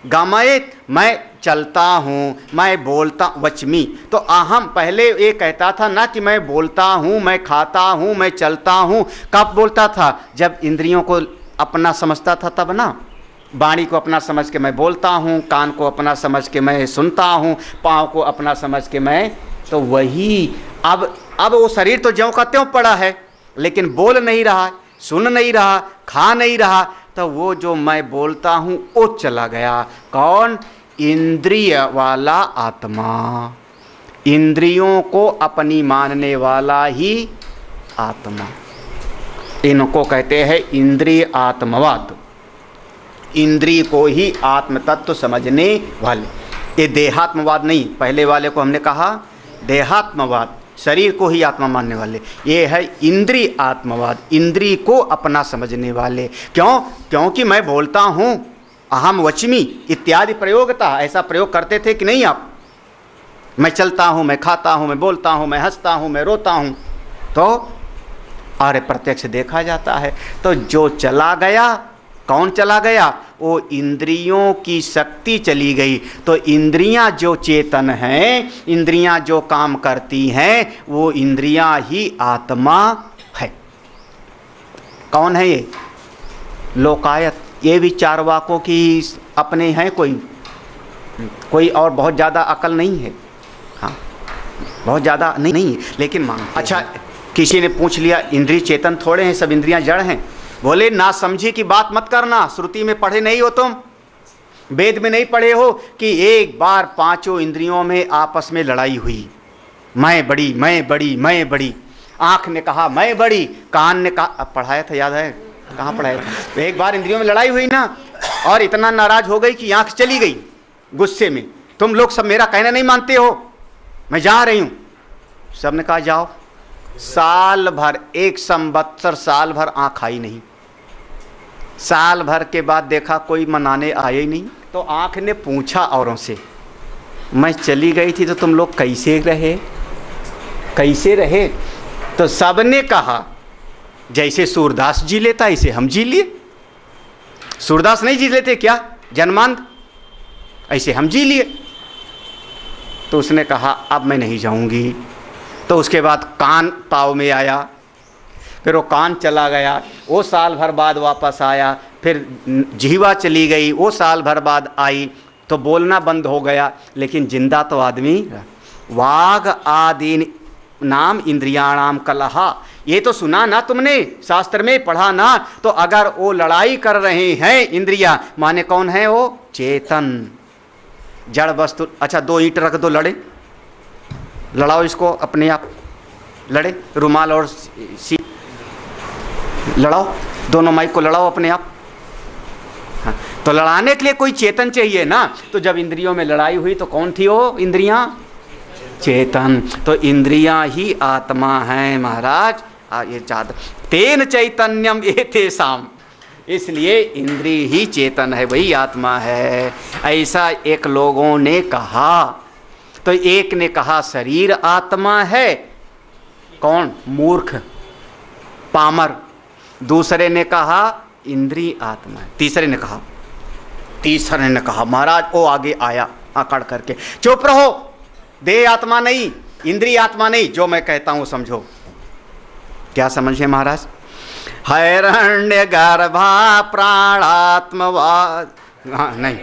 गमयेत, मैं चलता हूँ, मैं बोलता, वच्मि। तो अहम पहले ये कहता था ना कि मैं बोलता हूँ, मैं खाता हूँ, मैं चलता हूँ। कब बोलता था? जब इंद्रियों को अपना समझता था तब ना, वाणी को अपना समझ के मैं बोलता हूँ, कान को अपना समझ के मैं सुनता हूँ, पाँव को अपना समझ के मैं, तो वही अब वो शरीर तो ज्यों का त्यों पड़ा है, लेकिन बोल नहीं रहा, सुन नहीं रहा, खा नहीं रहा, तो वो जो मैं बोलता हूँ वो चला गया। कौन? इंद्रिय वाला आत्मा, इंद्रियों को अपनी मानने वाला ही आत्मा। इनको कहते हैं इंद्रिय आत्मवाद, इंद्रिय को ही आत्म तत्व समझने वाले। ये देहात्मवाद नहीं, पहले वाले को हमने कहा देहात्मवाद, शरीर को ही आत्मा मानने वाले। ये है इंद्रिय आत्मवाद, इंद्रिय को अपना समझने वाले। क्यों? क्योंकि मैं बोलता हूँ, अहम वच्मि इत्यादि प्रयोग था, ऐसा प्रयोग करते थे कि नहीं आप? मैं चलता हूँ, मैं खाता हूँ, मैं बोलता हूँ, मैं हंसता हूँ, मैं रोता हूँ, तो और प्रत्यक्ष देखा जाता है। तो जो चला गया, कौन चला गया? वो इंद्रियों की शक्ति चली गई। तो इंद्रियां जो चेतन हैं, इंद्रियां जो काम करती हैं, वो इंद्रियां ही आत्मा है। कौन है ये? लोकायत। ये भी चारवाकों की अपने हैं, कोई और बहुत ज़्यादा अकल नहीं है। हाँ, बहुत ज़्यादा नहीं है, लेकिन मांगते। अच्छा, किसी ने पूछ लिया इंद्रिय चेतन थोड़े हैं, सब इंद्रियां जड़ हैं। बोले ना समझी की बात मत करना, श्रुति में पढ़े नहीं हो तुम, वेद में नहीं पढ़े हो कि एक बार पांचों इंद्रियों में आपस में लड़ाई हुई, मैं बड़ी, मैं बड़ी, मैं बड़ी। आँख ने कहा मैं बड़ी, कान ने कहा, अब पढ़ाया था, याद है? कहाँ पढ़ाया था? एक बार इंद्रियों में लड़ाई हुई ना, और इतना नाराज हो गई कि आँख चली गई गुस्से में, तुम लोग सब मेरा कहना नहीं मानते हो, मैं जा रही हूँ। सब ने कहा जाओ। साल भर, 1 संवत्सर, साल भर आँख आई नहीं। साल भर के बाद देखा कोई मनाने आए ही नहीं, तो आँख ने पूछा औरों से, मैं चली गई थी तो तुम लोग कैसे रहे, कैसे रहे? तो सबने कहा जैसे सूरदास जी लेता ऐसे हम जी लिए। सूरदास नहीं जी लेते क्या जन्मांत? ऐसे हम जी लिए। तो उसने कहा अब मैं नहीं जाऊंगी। तो उसके बाद कान ताव में आया, फिर वो कान चला गया, वो साल भर बाद वापस आया। फिर जीवा चली गई, वो साल भर बाद आई, तो बोलना बंद हो गया, लेकिन जिंदा तो आदमी। वाग आदि नाम इंद्रियाणाम कलहा, ये तो सुना ना तुमने, शास्त्र में पढ़ा ना। तो अगर वो लड़ाई कर रहे हैं इंद्रिया, माने कौन है वो? चेतन, जड़ वस्तु। अच्छा, 2 ईंट रख दो, लड़े, लड़ाओ इसको अपने आप, लड़े, रुमाल और सी लड़ाओ, दोनों माइक को लड़ाओ अपने आप। हाँ, तो लड़ाने के लिए कोई चेतन चाहिए ना। तो जब इंद्रियों में लड़ाई हुई तो कौन थी वो इंद्रियां? चेतन। तो इंद्रियां ही आत्मा हैं महाराज। ये चाहता तेन चैतन्यम एतेषाम, इसलिए इंद्रिय ही चेतन है, वही आत्मा है, ऐसा एक लोगों ने कहा। तो एक ने कहा शरीर आत्मा है, कौन? मूर्ख, पामर। दूसरे ने कहा इंद्रिय आत्मा है। तीसरे ने कहा महाराज, वो आगे आया आकड़ करके, चुप रहो, देह आत्मा नहीं, इंद्रिय आत्मा नहीं, जो मैं कहता हूं समझो। क्या समझे महाराज? हिरण्य गर्भा प्राणात्मवाद, हाँ नहीं,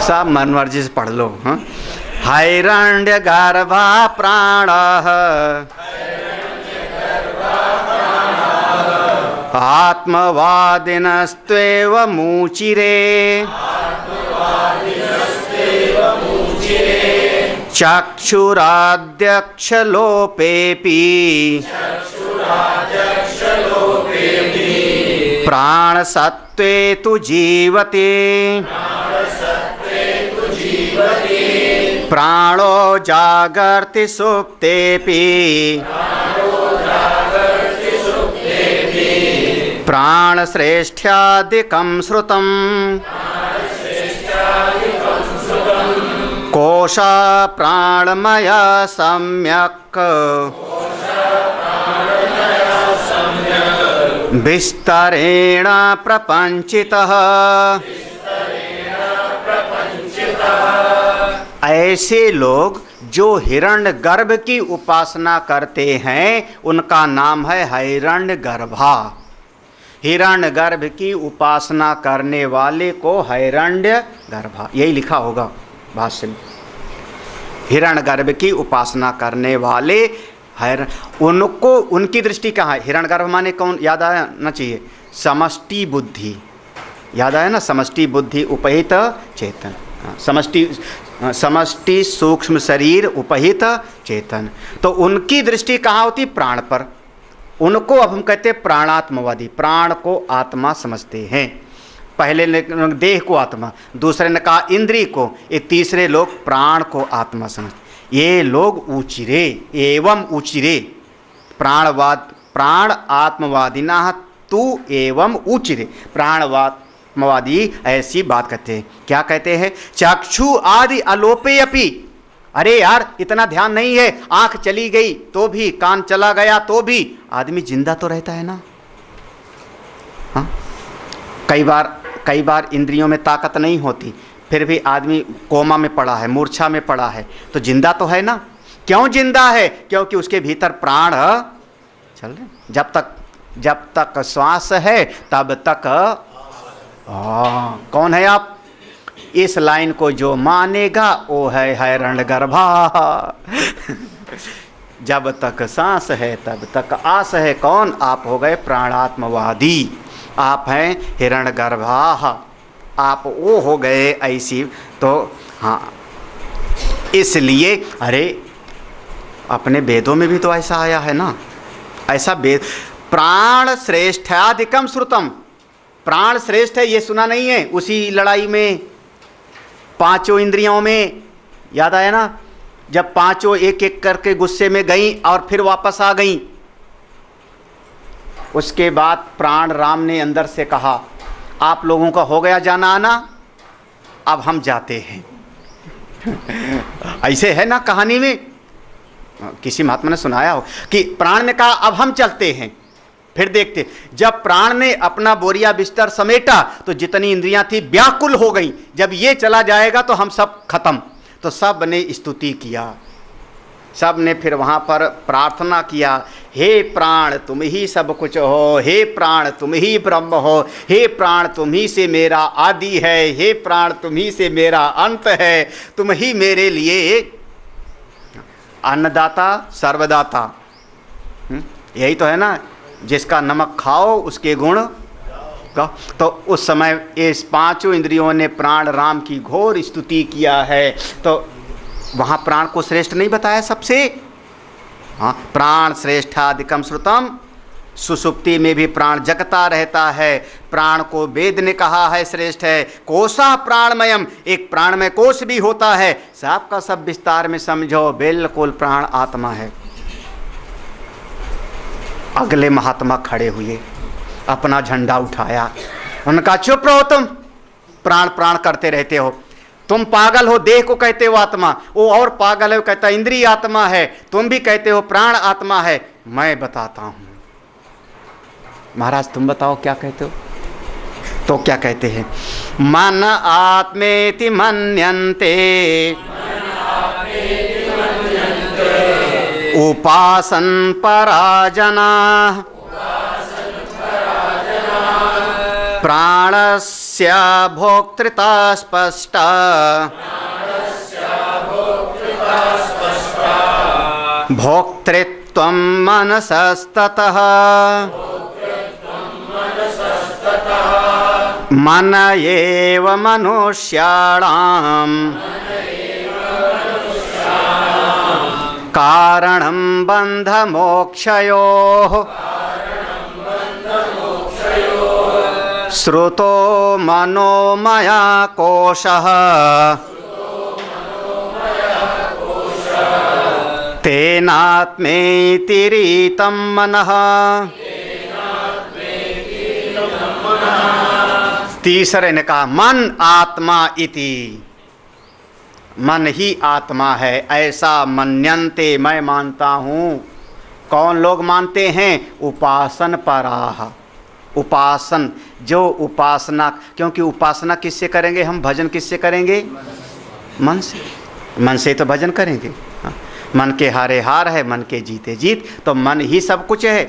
सब मन मर्जी से पढ़ लो। हाँ, हिरण्य गर्भा प्राण आत्मवादिनस्त्वेव मुचिरे चक्षुराद्यक्षलोपेऽपि प्राणसत्त्वे तु जीवते प्राणो जागर्ति सुप्तेऽपि प्राणश्रेष्ठ्यादिकं श्रुतम् कोशा प्राणमया सम्यक् विस्तरेण प्रपंचितः। ऐसे लोग जो हिरण्यगर्भ की उपासना करते हैं उनका नाम है हिरण्यगर्भा। हिरण्यगर्भ की उपासना करने वाले को हिरण्यगर्भा, यही लिखा होगा भाष्य में। हिरण्यगर्भ की उपासना करने वाले उनको, उनकी दृष्टि कहाँ है? हिरण्यगर्भ माने कौन? याद आना चाहिए, समष्टि बुद्धि। याद आया ना, समष्टि बुद्धि उपहित चेतन, समष्टि सूक्ष्म शरीर उपहित चेतन। तो उनकी दृष्टि कहाँ होती? प्राण पर। उनको अब हम कहते हैं प्राणात्मवादी। प्राण को आत्मा समझते हैं। पहले ने देह को आत्मा, दूसरे ने कहा इंद्रिय को, ये तीसरे लोग प्राण को आत्मा समझते। ये लोग ऊचिरे एवं ऊचिरे प्राण आत्मवादिना तू एवं ऊचिरे। प्राणवात्मवादी ऐसी बात कहते हैं। क्या कहते हैं? चक्षु आदि अलोपे अपि। अरे यार इतना ध्यान नहीं है, आंख चली गई तो भी, कान चला गया तो भी आदमी जिंदा तो रहता है ना। हाँ, कई बार इंद्रियों में ताकत नहीं होती, फिर भी आदमी कोमा में पड़ा है, मूर्छा में पड़ा है, तो जिंदा तो है ना। क्यों जिंदा है? क्योंकि उसके भीतर प्राण चल रहे। जब तक श्वास है तब तक कौन है आप? इस लाइन को जो मानेगा वो है हिरण्यगर्भा। जब तक सांस है तब तक आस है। कौन? आप हो गए प्राणात्मवादी, आप हैं हिरण्यगर्भा, आप वो हो गए ऐसी। तो हाँ, इसलिए अरे अपने वेदों में भी तो ऐसा आया है ना, ऐसा वेद प्राण श्रेष्ठाधिकम श्रुतम। प्राण श्रेष्ठ है ये सुना नहीं है? उसी लड़ाई में पांचों इंद्रियों में, याद आया ना, जब पांचों एक एक करके गुस्से में गईं और फिर वापस आ गईं। उसके बाद प्राण राम ने अंदर से कहा आप लोगों का हो गया जाना आना, अब हम जाते हैं। ऐसे है ना कहानी में, किसी महात्मा ने सुनाया हो कि प्राण ने कहा अब हम चलते हैं। फिर देखते, जब प्राण ने अपना बोरिया बिस्तर समेटा तो जितनी इंद्रियां थी व्याकुल हो गई। जब ये चला जाएगा तो हम सब खत्म। तो सब ने स्तुति किया, सब ने फिर वहाँ पर प्रार्थना किया, हे प्राण तुम ही सब कुछ हो, हे प्राण तुम ही ब्रह्म हो, हे प्राण तुम ही से मेरा आदि है, हे प्राण तुम ही से मेरा अंत है, तुम ही मेरे लिए अन्नदाता सर्वदाता। यही तो है ना, जिसका नमक खाओ उसके गुण गाओ। तो उस समय इस पांचों इंद्रियों ने प्राण राम की घोर स्तुति किया है। तो वहाँ प्राण को श्रेष्ठ नहीं बताया सबसे? हाँ, प्राण श्रेष्ठाधिकम श्रुतम। सुसुप्ति में भी प्राण जगता रहता है। प्राण को वेद ने कहा है श्रेष्ठ है। कोशा प्राणमयम, एक प्राणमय कोश भी होता है। सब का सब विस्तार में समझो, बिल्कुल प्राण आत्मा है। अगले महात्मा खड़े हुए, अपना झंडा उठाया, उनका चुप रहो तुम, प्राण प्राण करते रहते हो, तुम पागल हो, देह को कहते हो आत्मा, वो और पागल है, वो कहता है इंद्रिय आत्मा है, तुम भी कहते हो प्राण आत्मा है। मैं बताता हूं। महाराज तुम बताओ क्या कहते हो? तो क्या कहते हैं? मन आत्मेति मन्यन्ते उपासन पराजना प्राणस्य भोक्तृता स्पष्टा भोक्तृत्वं मनसस्ततः मन एव मनुष्याणाम् कारणं बन्धमोक्षयोः श्रुतो मनोमया कोशः तेनात्मेति रीतं मनः। तीसरे ने कहा मन आत्मा इति, मन ही आत्मा है, ऐसा मन्यन्ते, मैं मानता हूँ। कौन लोग मानते हैं? उपासन पराह, उपासन, जो उपासना, क्योंकि उपासना किससे करेंगे हम? भजन किससे करेंगे? मन से। मन से तो भजन करेंगे। हाँ। मन के हारे हार है, मन के जीते जीत, तो मन ही सब कुछ है।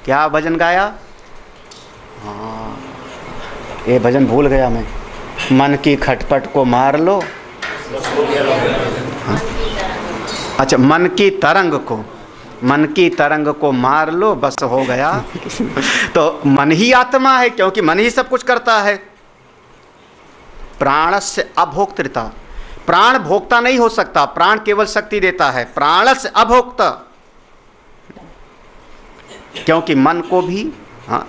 क्या भजन गाया? हाँ, ये भजन भूल गया मैं। मन की खटपट को मार लो। हाँ? अच्छा, मन की तरंग को मार लो, बस हो गया। तो मन ही आत्मा है, क्योंकि मन ही सब कुछ करता है। प्राणस्य अभोक्तृता, प्राण भोक्ता नहीं हो सकता, प्राण केवल शक्ति देता है। प्राणस्य अभोक्ता, क्योंकि मन को भी, हाँ।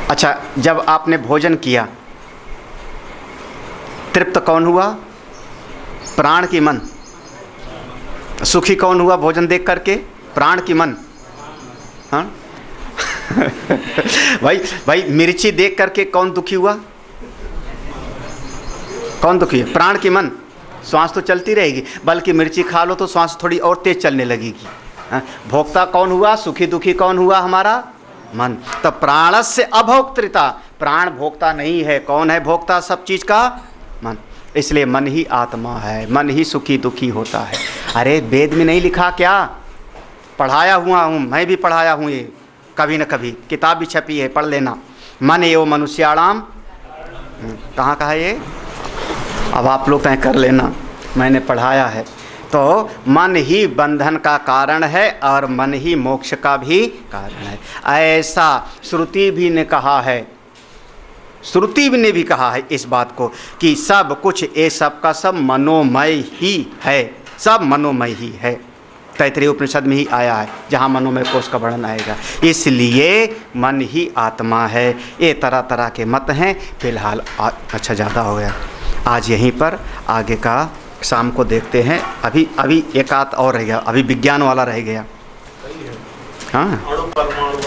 अच्छा, जब आपने भोजन किया, तृप्त कौन हुआ? प्राण की मन। सुखी कौन हुआ भोजन देख करके? प्राण की मन, हाँ। भाई मिर्ची देख करके कौन दुखी हुआ? कौन दुखी है? प्राण की मन। श्वास तो चलती रहेगी, बल्कि मिर्ची खा लो तो श्वास थोड़ी और तेज चलने लगेगी, हाँ? भोक्ता कौन हुआ? सुखी दुखी कौन हुआ? हमारा मन। तो प्राणस्य अभोक्तृता, प्राण भोक्ता नहीं है। कौन है भोक्ता सब चीज का? मन। इसलिए मन ही आत्मा है, मन ही सुखी दुखी होता है। अरे वेद में नहीं लिखा क्या? पढ़ाया हुआ हूँ, मैं भी पढ़ाया हूँ, ये कभी न कभी किताब भी छपी है, पढ़ लेना। मन एवं मनुष्याणाम, कहाँ कहा ये? अब आप लोग तय कर लेना, मैंने पढ़ाया है। तो मन ही बंधन का कारण है और मन ही मोक्ष का भी कारण है। ऐसा श्रुति भी ने कहा है, श्रुति ने भी कहा है इस बात को कि सब कुछ, ये सब का सब मनोमय ही है, सब मनोमय ही है। तैत्तिरीय उपनिषद में ही आया है, जहाँ मनोमय कोश का वर्णन आएगा। इसलिए मन ही आत्मा है। ये तरह तरह के मत हैं। फिलहाल अच्छा ज़्यादा हो गया, आज यहीं पर, आगे का शाम को देखते हैं। अभी एक आध और रह गया, अभी विज्ञान वाला रह गया। हाँ,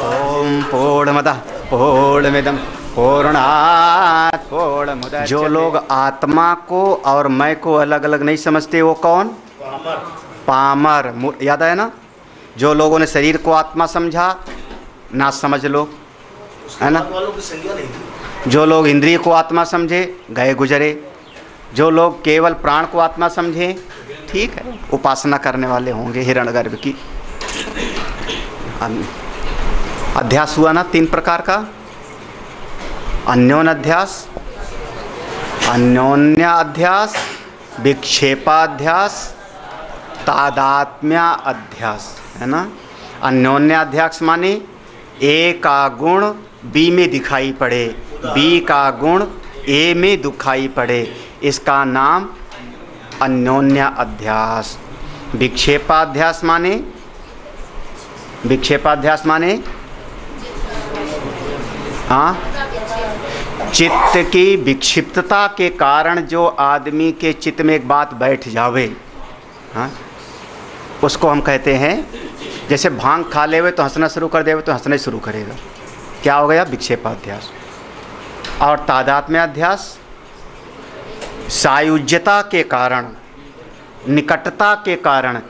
ओम पूर्णमदः पूर्णमिदं पूर्णात् पूर्णमुदच्यते। जो लोग आत्मा को और मैं को अलग अलग नहीं समझते, वो कौन? पामर। याद है ना? जो लोगों ने शरीर को आत्मा समझा, ना समझ लो, है ना? जो लोग इंद्रिय को आत्मा समझे, गए गुजरे। जो लोग केवल प्राण को आत्मा समझे, ठीक है, उपासना करने वाले होंगे हिरण्यगर्भ की। अध्यास हुआ ना 3 प्रकार का? अन्योन्याध्यास, अन्योन्याध्यास, विक्षेपाध्यास, तादात्म्य अध्यास, है ना? अन्योन्याध्यास माने ए का गुण बी में दिखाई पड़े, बी का गुण ए में दिखाई पड़े, इसका नाम अन्योन्य अध्यास। विक्षेपाध्यास माने, विक्षेपाध्यास माने हाँ, चित्त की विक्षिप्तता के कारण जो आदमी के चित्त में एक बात बैठ जावे, हाँ, उसको हम कहते हैं, जैसे भांग खा लेवे तो हंसना शुरू कर देवे तो हंसना शुरू करेगा, क्या हो गया? विक्षेपाध्यास। और तादात्म्याध्यास, सायुज्यता के कारण, निकटता के कारण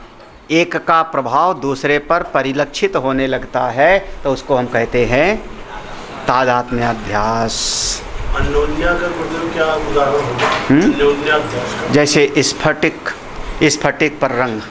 एक का प्रभाव दूसरे पर परिलक्षित होने लगता है, तो उसको हम कहते हैं तादात्म्याध्यास। अन्योन्या का मतलब क्या उदाहरण होगा? अन्योन्याध्यास का? जैसे स्फटिक, स्फटिक पर रंग,